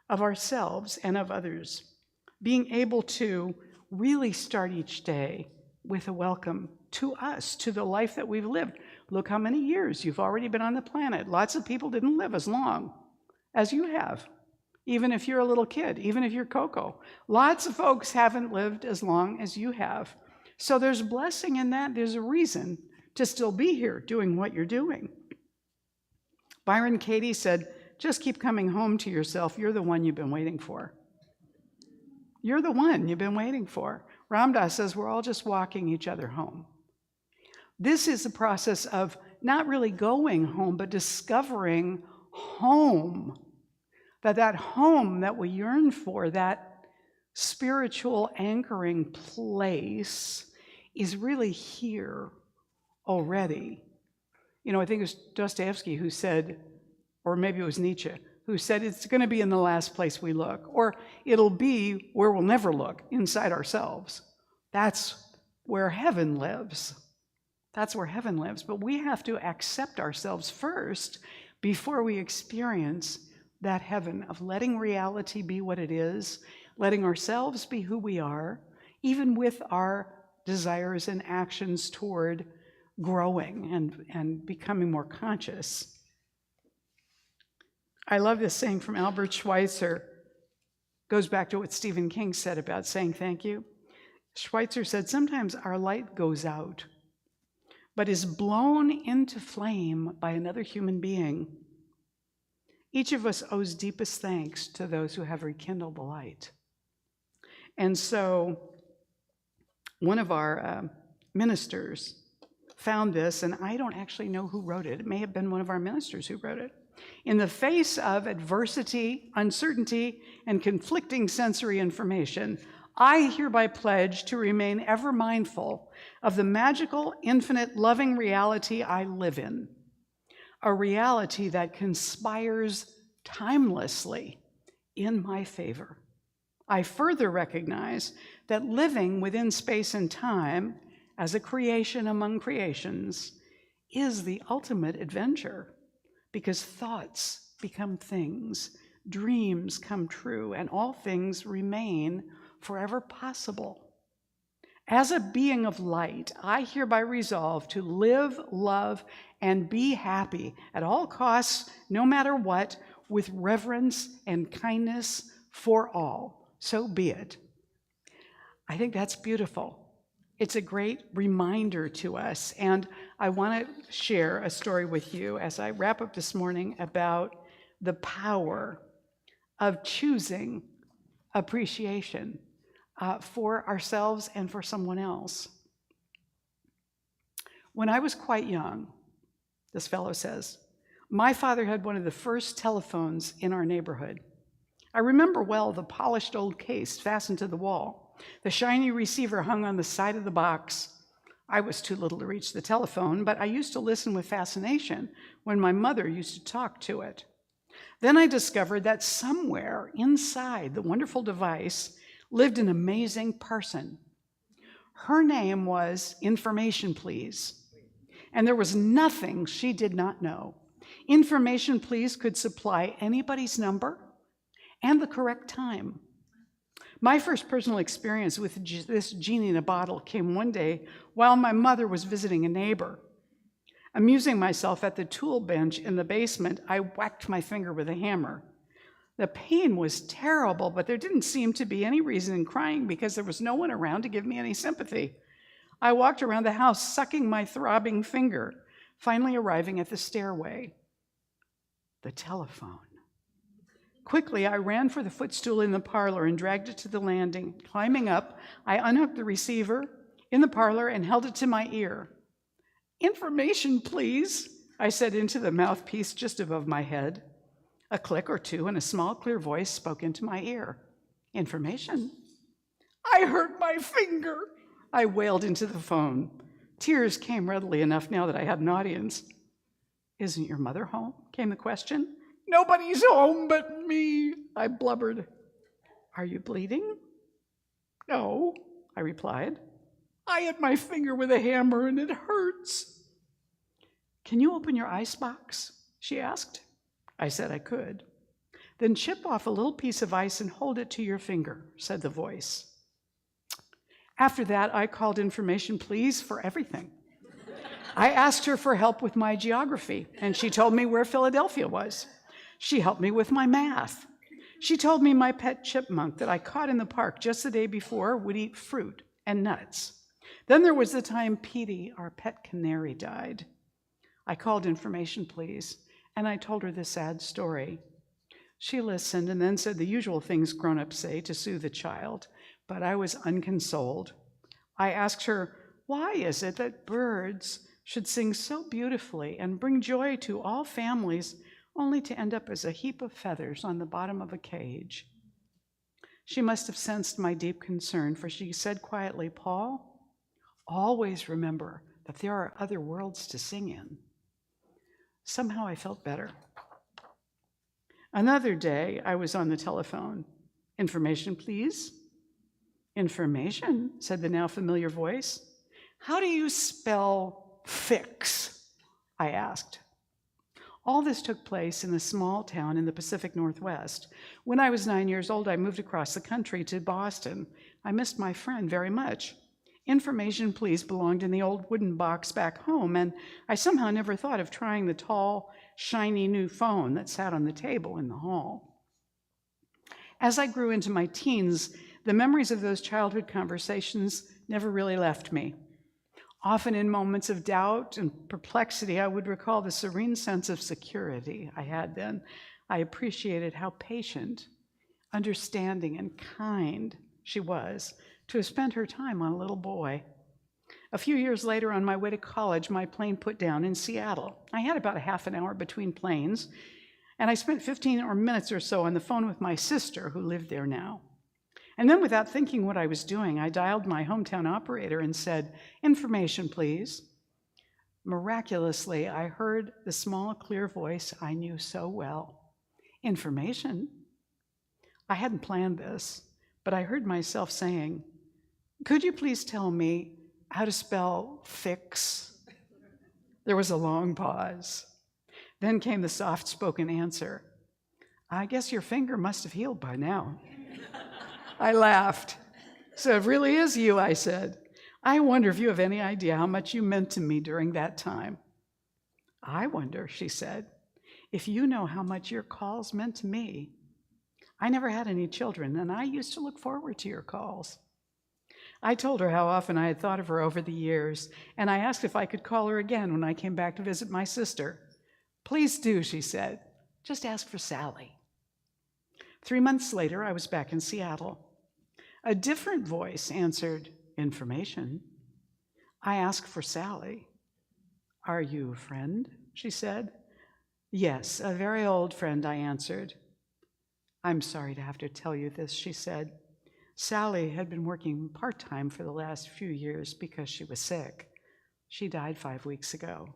of ourselves and of others. Being able to really start each day with a welcome to us, to the life that we've lived. Look how many years you've already been on the planet. Lots of people didn't live as long as you have, even if you're a little kid, even if you're Coco. Lots of folks haven't lived as long as you have. So there's blessing in that. There's a reason to still be here doing what you're doing. Byron Katie said, just keep coming home to yourself. You're the one you've been waiting for. You're the one you've been waiting for. Ram Dass says we're all just walking each other home. This is the process of not really going home, but discovering home. That home that we yearn for, that spiritual anchoring place, is really here already. You know, I think it was Dostoevsky who said, or maybe it was Nietzsche, who said it's going to be in the last place we look, or it'll be where we'll never look, inside ourselves. That's where heaven lives. That's where heaven lives. But we have to accept ourselves first before we experience that heaven of letting reality be what it is, letting ourselves be who we are, even with our desires and actions toward growing and becoming more conscious. I love this saying from Albert Schweitzer. Goes back to what Stephen King said about saying thank you. Schweitzer said, sometimes our light goes out, but is blown into flame by another human being. Each of us owes deepest thanks to those who have rekindled the light. And so one of our ministers found this, and I don't actually know who wrote it. It may have been one of our ministers who wrote it. In the face of adversity, uncertainty, and conflicting sensory information, I hereby pledge to remain ever mindful of the magical, infinite, loving reality I live in, a reality that conspires timelessly in my favor. I further recognize that living within space and time as a creation among creations is the ultimate adventure, because thoughts become things, dreams come true, and all things remain forever possible. As a being of light, I hereby resolve to live, love, and be happy at all costs, no matter what, with reverence and kindness for all. So be it. I think that's beautiful. It's a great reminder to us, and I want to share a story with you as I wrap up this morning about the power of choosing appreciation for ourselves and for someone else. When I was quite young, this fellow says, my father had one of the first telephones in our neighborhood. I remember well the polished old case fastened to the wall. The shiny receiver hung on the side of the box. I was too little to reach the telephone, but I used to listen with fascination when my mother used to talk to it. Then I discovered that somewhere inside the wonderful device lived an amazing person. Her name was Information Please, and there was nothing she did not know. Information Please could supply anybody's number and the correct time. My first personal experience with this genie in a bottle came one day while my mother was visiting a neighbor. Amusing myself at the tool bench in the basement, I whacked my finger with a hammer. The pain was terrible, but there didn't seem to be any reason in crying because there was no one around to give me any sympathy. I walked around the house, sucking my throbbing finger, finally arriving at the stairway. The telephone. Quickly, I ran for the footstool in the parlor and dragged it to the landing. Climbing up, I unhooked the receiver in the parlor and held it to my ear. Information, please, I said into the mouthpiece just above my head. A click or two and a small, clear voice spoke into my ear. Information. I hurt my finger, I wailed into the phone. Tears came readily enough now that I had an audience. Isn't your mother home? Came the question. Nobody's home but me, I blubbered. Are you bleeding? No, I replied. I hit my finger with a hammer and it hurts. Can you open your icebox? She asked. I said I could. Then chip off a little piece of ice and hold it to your finger, said the voice. After that, I called Information Please for everything. I asked her for help with my geography, and she told me where Philadelphia was. She helped me with my math. She told me my pet chipmunk that I caught in the park just the day before would eat fruit and nuts. Then there was the time Petey, our pet canary, died. I called Information Please, and I told her the sad story. She listened and then said the usual things grown-ups say to soothe a child, but I was unconsoled. I asked her, why is it that birds should sing so beautifully and bring joy to all families only to end up as a heap of feathers on the bottom of a cage? She must have sensed my deep concern, for she said quietly, Paul, always remember that there are other worlds to sing in. Somehow I felt better. Another day, I was on the telephone. Information, please. Information, said the now familiar voice. How do you spell fix? I asked. All this took place in a small town in the Pacific Northwest. When I was 9 years old, I moved across the country to Boston. I missed my friend very much. Information Please belonged in the old wooden box back home, and I somehow never thought of trying the tall, shiny new phone that sat on the table in the hall. As I grew into my teens, the memories of those childhood conversations never really left me. Often in moments of doubt and perplexity, I would recall the serene sense of security I had then. I appreciated how patient, understanding, and kind she was to have spent her time on a little boy. A few years later, on my way to college, my plane put down in Seattle. I had about a half an hour between planes, and I spent 15 minutes or so on the phone with my sister, who lived there now. And then, without thinking what I was doing, I dialed my hometown operator and said, Information, please. Miraculously, I heard the small, clear voice I knew so well. Information? I hadn't planned this, but I heard myself saying, could you please tell me how to spell fix? There was a long pause. Then came the soft-spoken answer. I guess your finger must have healed by now. I laughed. So it really is you, I said. I wonder if you have any idea how much you meant to me during that time. I wonder, she said, if you know how much your calls meant to me. I never had any children, and I used to look forward to your calls. I told her how often I had thought of her over the years, and I asked if I could call her again when I came back to visit my sister. Please do, she said. Just ask for Sally. 3 months later, I was back in Seattle. A different voice answered, information. I asked for Sally. Are you a friend? She said. Yes, a very old friend, I answered. I'm sorry to have to tell you this, she said. Sally had been working part-time for the last few years because she was sick. She died 5 weeks ago.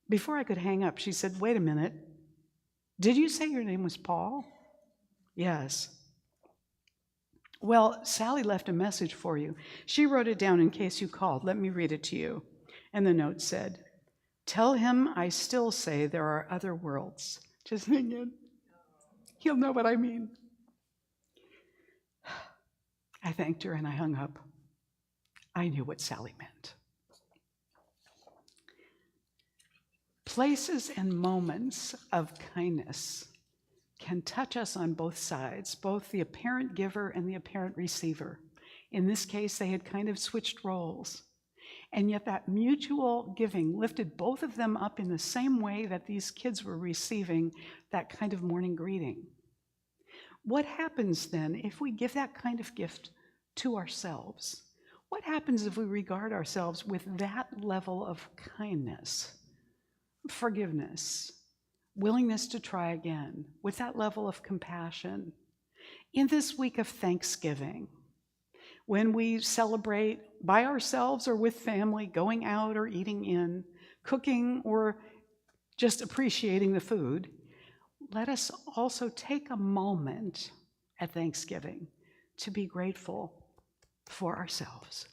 Before I could hang up, she said, wait a minute. Did you say your name was Paul? Yes. Well, Sally left a message for you. She wrote it down in case you called. Let me read it to you. And the note said, tell him I still say there are other worlds. Just hang in. He'll know what I mean. I thanked her and I hung up. I knew what Sally meant. Places and moments of kindness can touch us on both sides, both the apparent giver and the apparent receiver. In this case, they had kind of switched roles. And yet that mutual giving lifted both of them up in the same way that these kids were receiving that kind of morning greeting. What happens then if we give that kind of gift to ourselves? What happens if we regard ourselves with that level of kindness, forgiveness, willingness to try again, with that level of compassion? In this week of Thanksgiving, when we celebrate by ourselves or with family, going out or eating in, cooking or just appreciating the food, let us also take a moment at Thanksgiving to be grateful for ourselves.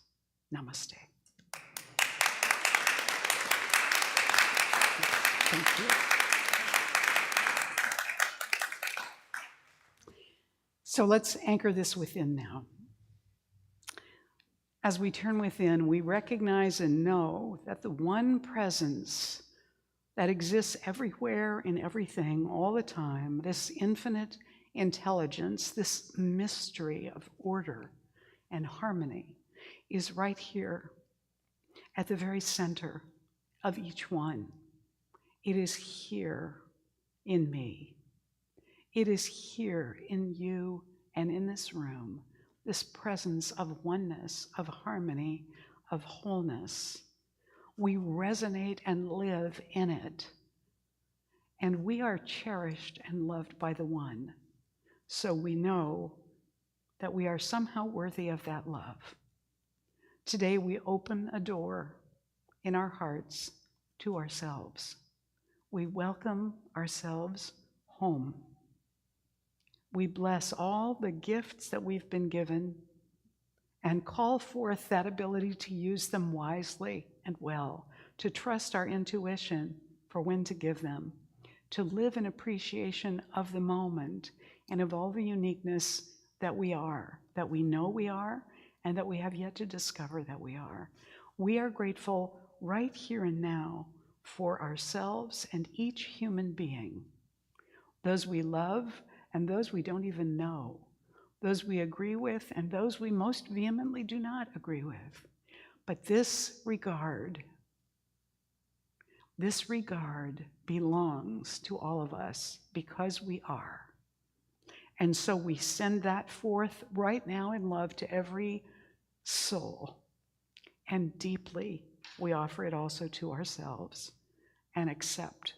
Namaste. Thank you. So let's anchor this within now. As we turn within, we recognize and know that the one presence that exists everywhere in everything all the time, this infinite intelligence, this mystery of order and harmony, is right here at the very center of each one. It is here in me. It is here in you and in this room, this presence of oneness, of harmony, of wholeness. We resonate and live in it. And we are cherished and loved by the one. So we know that we are somehow worthy of that love. Today we open a door in our hearts to ourselves. We welcome ourselves home. We bless all the gifts that we've been given and call forth that ability to use them wisely and well, to trust our intuition for when to give them, to live in appreciation of the moment and of all the uniqueness that we are, that we know we are, and that we have yet to discover that we are. We are grateful right here and now for ourselves and each human being, those we love and those we don't even know, those we agree with and those we most vehemently do not agree with. But this regard belongs to all of us because we are. And so we send that forth right now in love to every soul. And deeply, we offer it also to ourselves and accept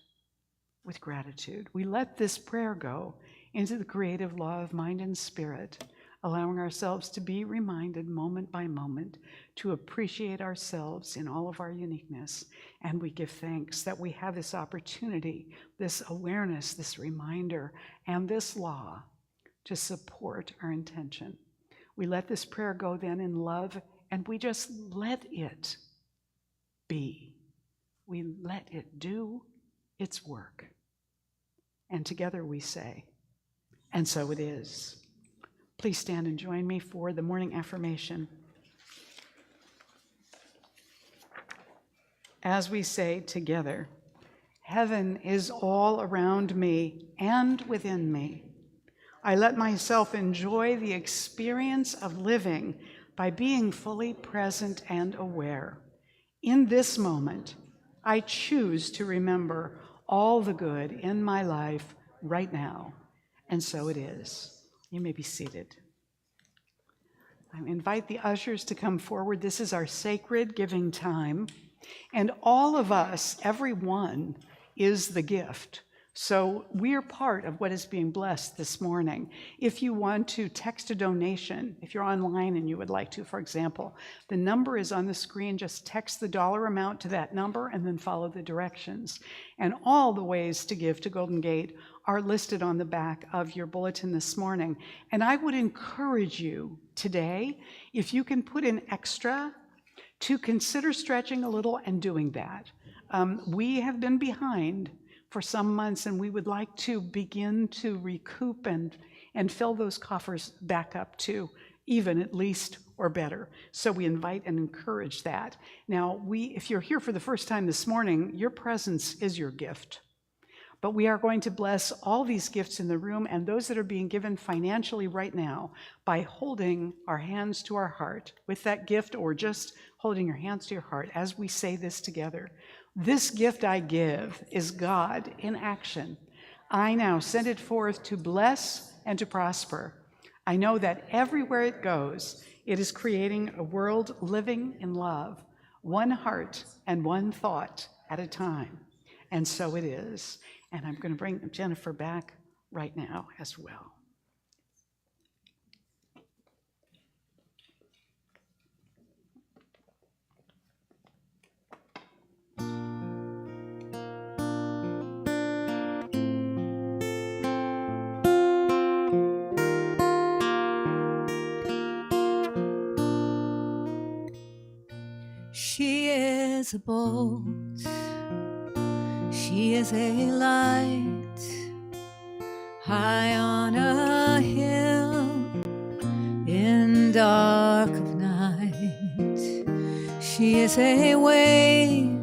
with gratitude. We let this prayer go into the creative law of mind and spirit, allowing ourselves to be reminded moment by moment to appreciate ourselves in all of our uniqueness. And we give thanks that we have this opportunity, this awareness, this reminder, and this law to support our intention. We let this prayer go then in love, and we just let it be. We let it do its work. And together we say, and so it is. Please stand and join me for the morning affirmation. as we say together, heaven is all around me and within me. I let myself enjoy the experience of living by being fully present and aware. In this moment, I choose to remember all the good in my life right now, and so it is. You may be seated. I invite the ushers to come forward. This is our sacred giving time, and all of us, everyone, is the gift. So we're part of what is being blessed this morning. If you want to text a donation, if you're online and you would like to, for example, the number is on the screen. Just text the dollar amount to that number and then follow the directions. And all the ways to give to Golden Gate are listed on the back of your bulletin this morning. And I would encourage you today, if you can put in extra, to consider stretching a little and doing that. We have been behind for some months, and we would like to begin to recoup and fill those coffers back up to even, at least, or better. So we invite and encourage that. Now, if you're here for the first time this morning, your presence is your gift. But we are going to bless all these gifts in the room and those that are being given financially right now by holding our hands to our heart with that gift, or just holding your hands to your heart as we say this together. This gift I give is God in action. I now send it forth to bless and to prosper. I know that everywhere it goes, it is creating a world living in love, one heart and one thought at a time. And so it is. And I'm going to bring Jennifer back right now as well. She is a boat, she is a light, high on a hill in dark of night. She is a wave,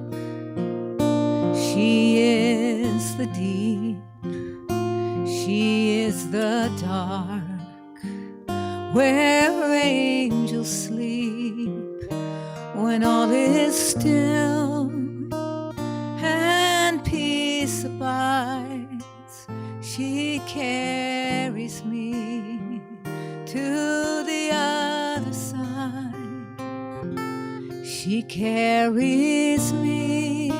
she is the deep, she is the dark, where angels sleep. When all is still and peace abides, she carries me to the other side. She carries me,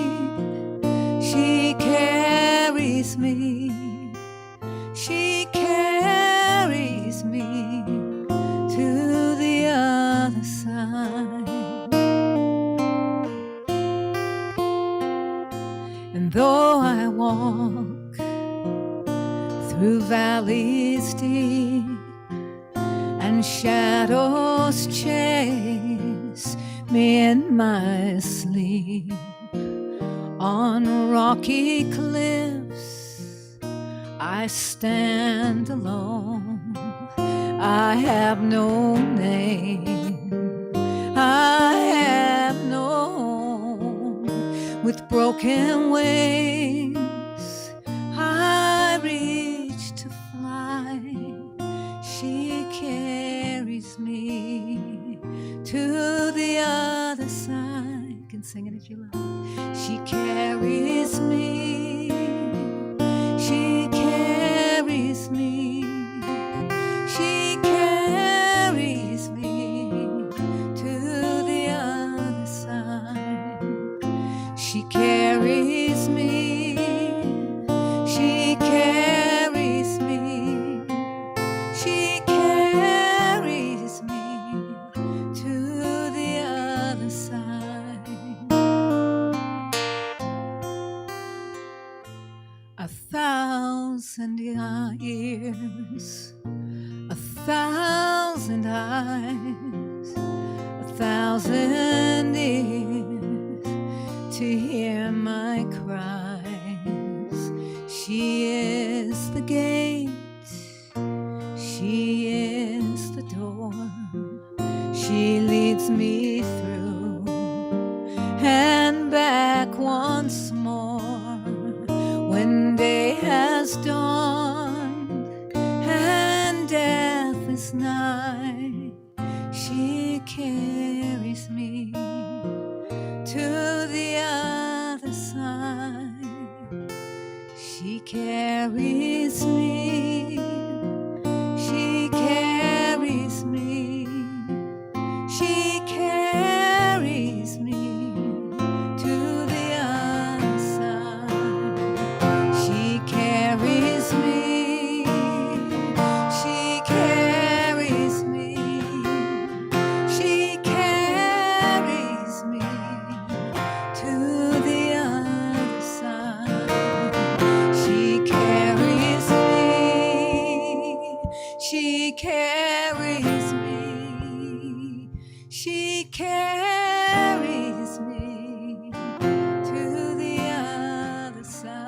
she carries me, she carries me to the other side. Though I walk through valleys deep and shadows chase me in my sleep, on rocky cliffs I stand alone. I have no name, I have no home. With broken wings I reach to fly. She carries me to the other side. You can sing it if you like. She carries me, she carries me, she carries me to the other side. She carries me, she carries me, she carries me to the other side. 1,000 years, 1,000 eyes, 1,000 ears to hear my cries. She is the gate, she is the door. She leads me through and back darkest night, she carries me to the other side. She carries me, she carries me, she carries me to the other side. She carries me, she carries me, she carries me to the other side. She carries me, she carries me, she carries me to the other side.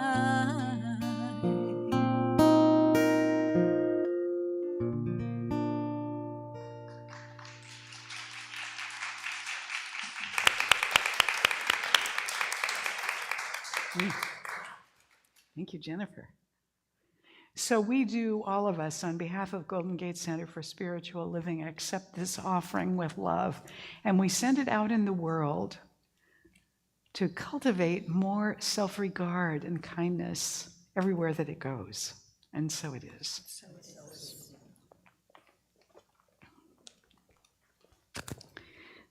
Thank you, Jennifer. So we do, all of us, on behalf of Golden Gate Center for Spiritual Living, accept this offering with love, and we send it out in the world to cultivate more self-regard and kindness everywhere that it goes. And so it is.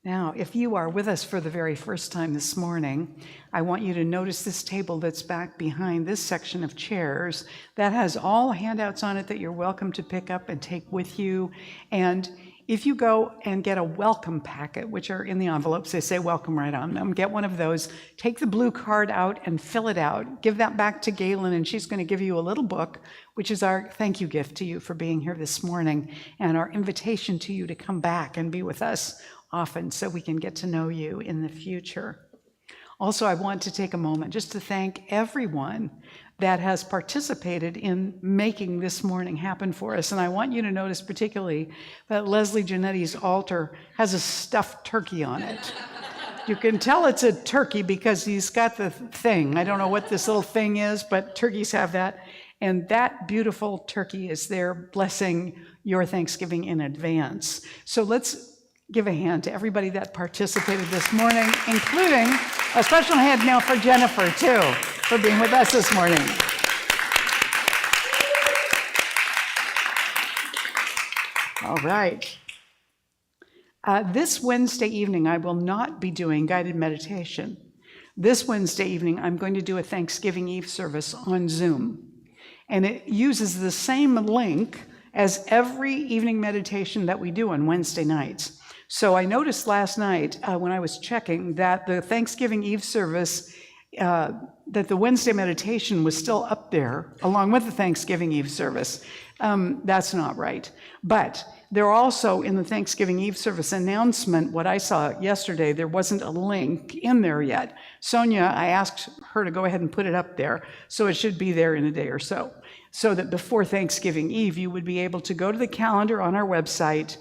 Now, if you are with us for the very first time this morning, I want you to notice this table that's back behind this section of chairs. That has all handouts on it that you're welcome to pick up and take with you. And if you go and get a welcome packet, which are in the envelopes, they say welcome right on them, get one of those, take the blue card out and fill it out. Give that back to Galen, and she's going to give you a little book, which is our thank you gift to you for being here this morning, and our invitation to you to come back and be with us often so we can get to know you in the future. Also, I want to take a moment just to thank everyone that has participated in making this morning happen for us. And I want you to notice particularly that Leslie Janetti's altar has a stuffed turkey on it. You can tell it's a turkey because he's got the thing. I don't know what this little thing is, but turkeys have that. And that beautiful turkey is there blessing your Thanksgiving in advance. So let's give a hand to everybody that participated this morning, including a special hand now for Jennifer, too, for being with us this morning. All right. This Wednesday evening, I will not be doing guided meditation. This Wednesday evening, I'm going to do a Thanksgiving Eve service on Zoom. And it uses the same link as every evening meditation that we do on Wednesday nights. So I noticed last night when I was checking that the Thanksgiving Eve service, that the Wednesday meditation was still up there along with the Thanksgiving Eve service. That's not right. But there also in the Thanksgiving Eve service announcement, what I saw yesterday, there wasn't a link in there yet. Sonia, I asked her to go ahead and put it up there, so it should be there in a day or so. So that before Thanksgiving Eve, you would be able to go to the calendar on our website,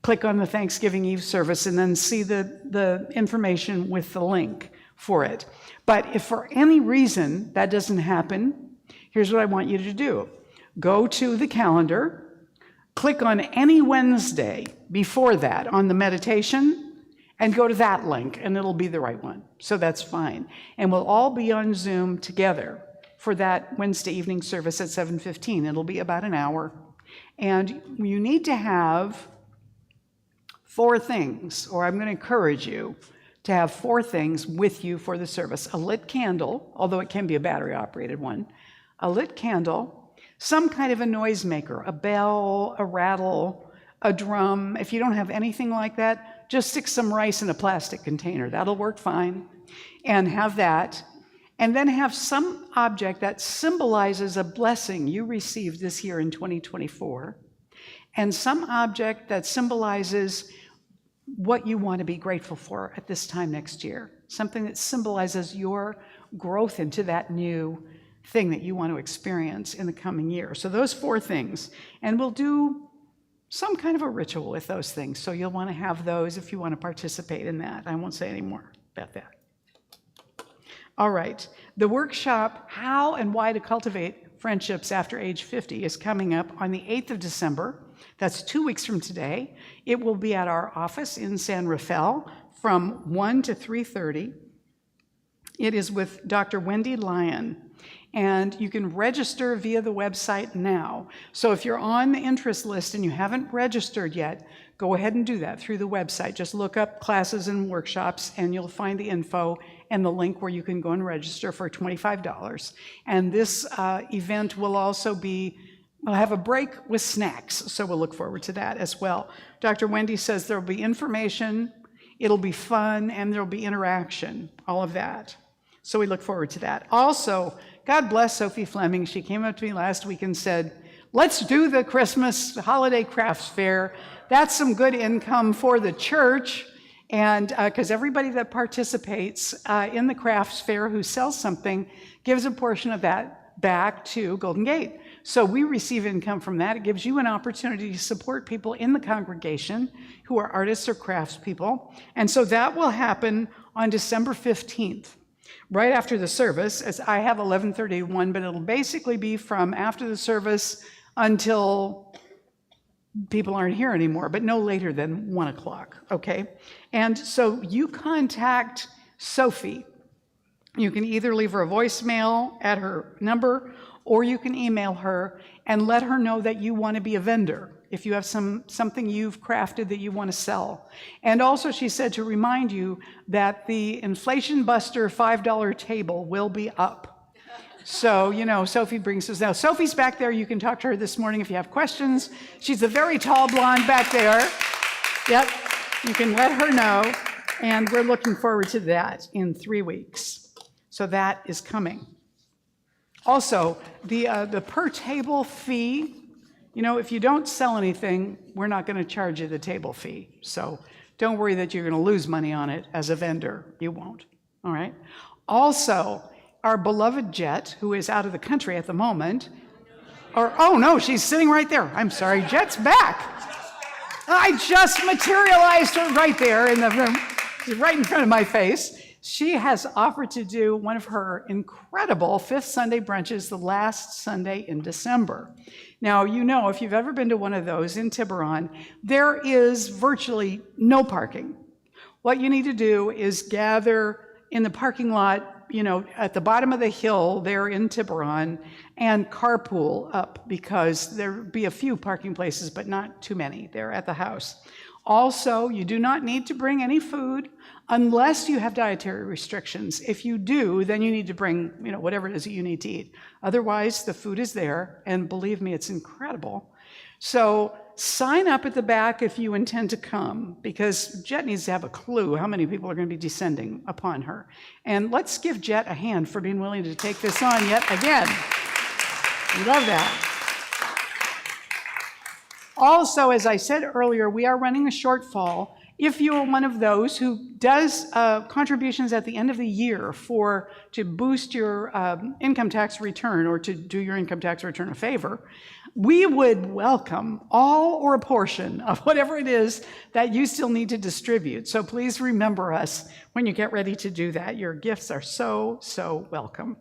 click on the Thanksgiving Eve service, and then see the information with the link for it. But if for any reason that doesn't happen, here's what I want you to do. Go to the calendar, click on any Wednesday before that on the meditation, and go to that link, and it'll be the right one. So that's fine. And we'll all be on Zoom together for that Wednesday evening service at 7:15. It'll be about an hour. And you need to have 4 things, or I'm going to encourage you to have 4 things with you for the service. A lit candle, although it can be a battery-operated one, a lit candle, some kind of a noisemaker, a bell, a rattle, a drum. If you don't have anything like that, just stick some rice in a plastic container. That'll work fine. And have that. And then have some object that symbolizes a blessing you received this year in 2024. And some object that symbolizes what you want to be grateful for at this time next year. Something that symbolizes your growth into that new thing that you want to experience in the coming year. So those 4 things. And we'll do some kind of a ritual with those things. So you'll want to have those if you want to participate in that. I won't say any more about that. All right. The workshop, How and Why to Cultivate Friendships After Age 50, is coming up on the 8th of December. That's 2 weeks from today. It will be at our office in San Rafael from 1 to 3:30. It is with Dr. Wendy Lyon, and you can register via the website now. So if you're on the interest list and you haven't registered yet, go ahead and do that through the website. Just look up classes and workshops, and you'll find the info and the link where you can go and register for $25. And this event will also be, we'll have a break with snacks, so we'll look forward to that as well. Dr. Wendy says there'll be information, it'll be fun, and there'll be interaction, all of that. So we look forward to that. Also, God bless Sophie Fleming. She came up to me last week and said, let's do the Christmas holiday crafts fair. That's some good income for the church. And because everybody that participates in the crafts fair who sells something gives a portion of that back to Golden Gate. So we receive income from that. It gives you an opportunity to support people in the congregation who are artists or craftspeople. And so that will happen on December 15th. Right after the service, as I have 11:31, but it'll basically be from after the service until people aren't here anymore, but no later than 1 o'clock, okay? And so you contact Sophie. You can either leave her a voicemail at her number, or you can email her and let her know that you want to be a vendor if you have something you've crafted that you want to sell. And also she said to remind you that the Inflation Buster $5 table will be up. So, you know, Sophie brings us now. Sophie's back there. You can talk to her this morning if you have questions. She's a very tall blonde back there. Yep, you can let her know. And we're looking forward to that in 3 weeks. So that is coming. Also, the per table fee, you know, if you don't sell anything, we're not going to charge you the table fee. So don't worry that you're going to lose money on it as a vendor. You won't. All right. Also, our beloved Jet, who is out of the country at the moment, oh no, she's sitting right there. I'm sorry, Jet's back. I just materialized her right there in the room. She's right in front of my face. She has offered to do one of her incredible Fifth Sunday brunches the last Sunday in December. Now, you know, if you've ever been to one of those in Tiburon, there is virtually no parking. What you need to do is gather in the parking lot, you know, at the bottom of the hill there in Tiburon, and carpool up, because there'll be a few parking places, but not too many there at the house. Also, you do not need to bring any food unless you have dietary restrictions. If you do, then you need to bring, you know, whatever it is that you need to eat. Otherwise, the food is there, and believe me, it's incredible. So sign up at the back if you intend to come, because Jet needs to have a clue how many people are going to be descending upon her. And let's give Jet a hand for being willing to take this on yet again. We love that. Also, as I said earlier, we are running a shortfall. If you are one of those who does contributions at the end of the year to boost your income tax return, or to do your income tax return a favor, we would welcome all or a portion of whatever it is that you still need to distribute. So please remember us when you get ready to do that. Your gifts are so, so welcome.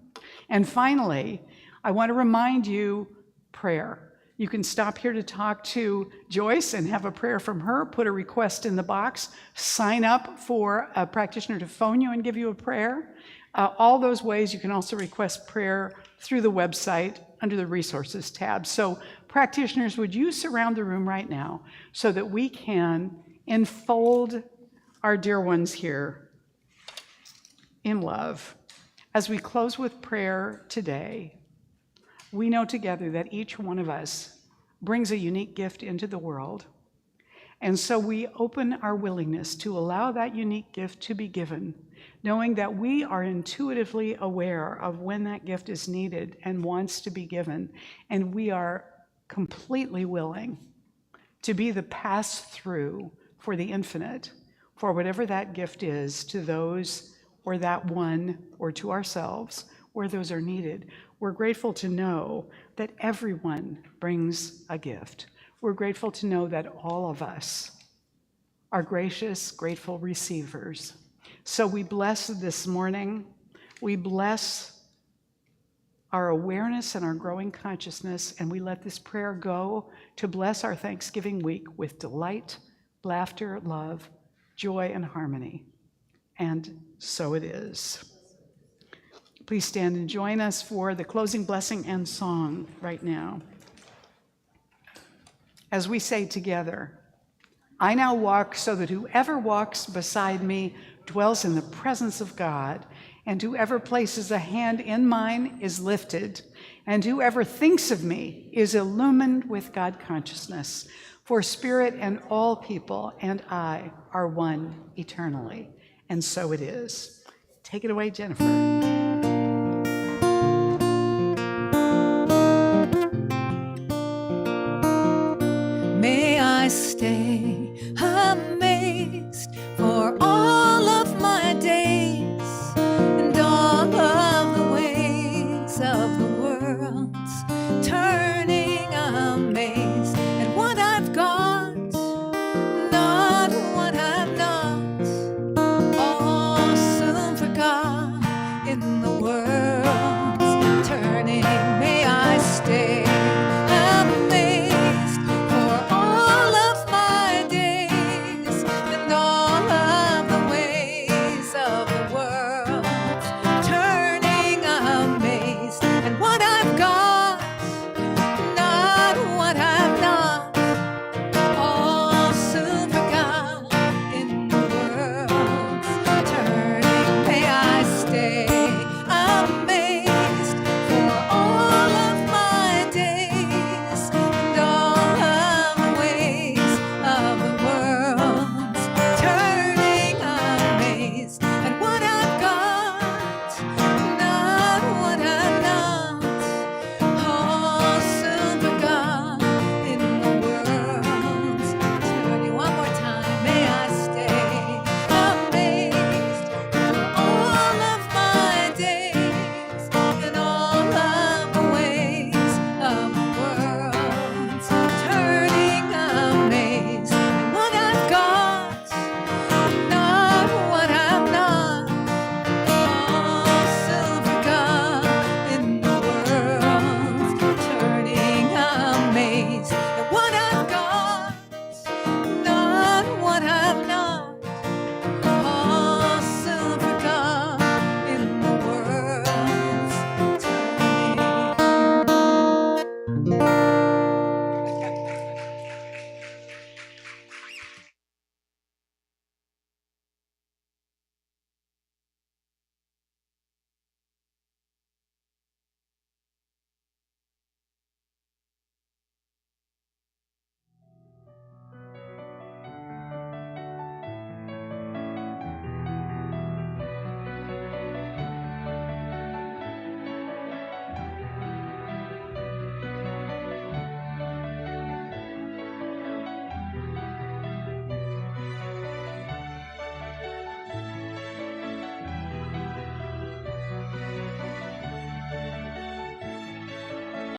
And finally, I want to remind you, prayer. You can stop here to talk to Joyce and have a prayer from her, put a request in the box, sign up for a practitioner to phone you and give you a prayer. All those ways. You can also request prayer through the website under the resources tab. So practitioners, would you surround the room right now so that we can enfold our dear ones here in love. As we close with prayer today, we know together that each one of us brings a unique gift into the world. And so we open our willingness to allow that unique gift to be given, knowing that we are intuitively aware of when that gift is needed and wants to be given. And we are completely willing to be the pass-through for the infinite, for whatever that gift is, to those or that one, or to ourselves, where those are needed. We're grateful to know that everyone brings a gift. We're grateful to know that all of us are gracious, grateful receivers. So we bless this morning. We bless our awareness and our growing consciousness, and we let this prayer go to bless our Thanksgiving week with delight, laughter, love, joy, and harmony. And so it is. Please stand and join us for the closing blessing and song right now. As we say together, I now walk so that whoever walks beside me dwells in the presence of God, and whoever places a hand in mine is lifted, and whoever thinks of me is illumined with God consciousness. For spirit and all people and I are one eternally. And so it is. Take it away, Jennifer. May I stay amazed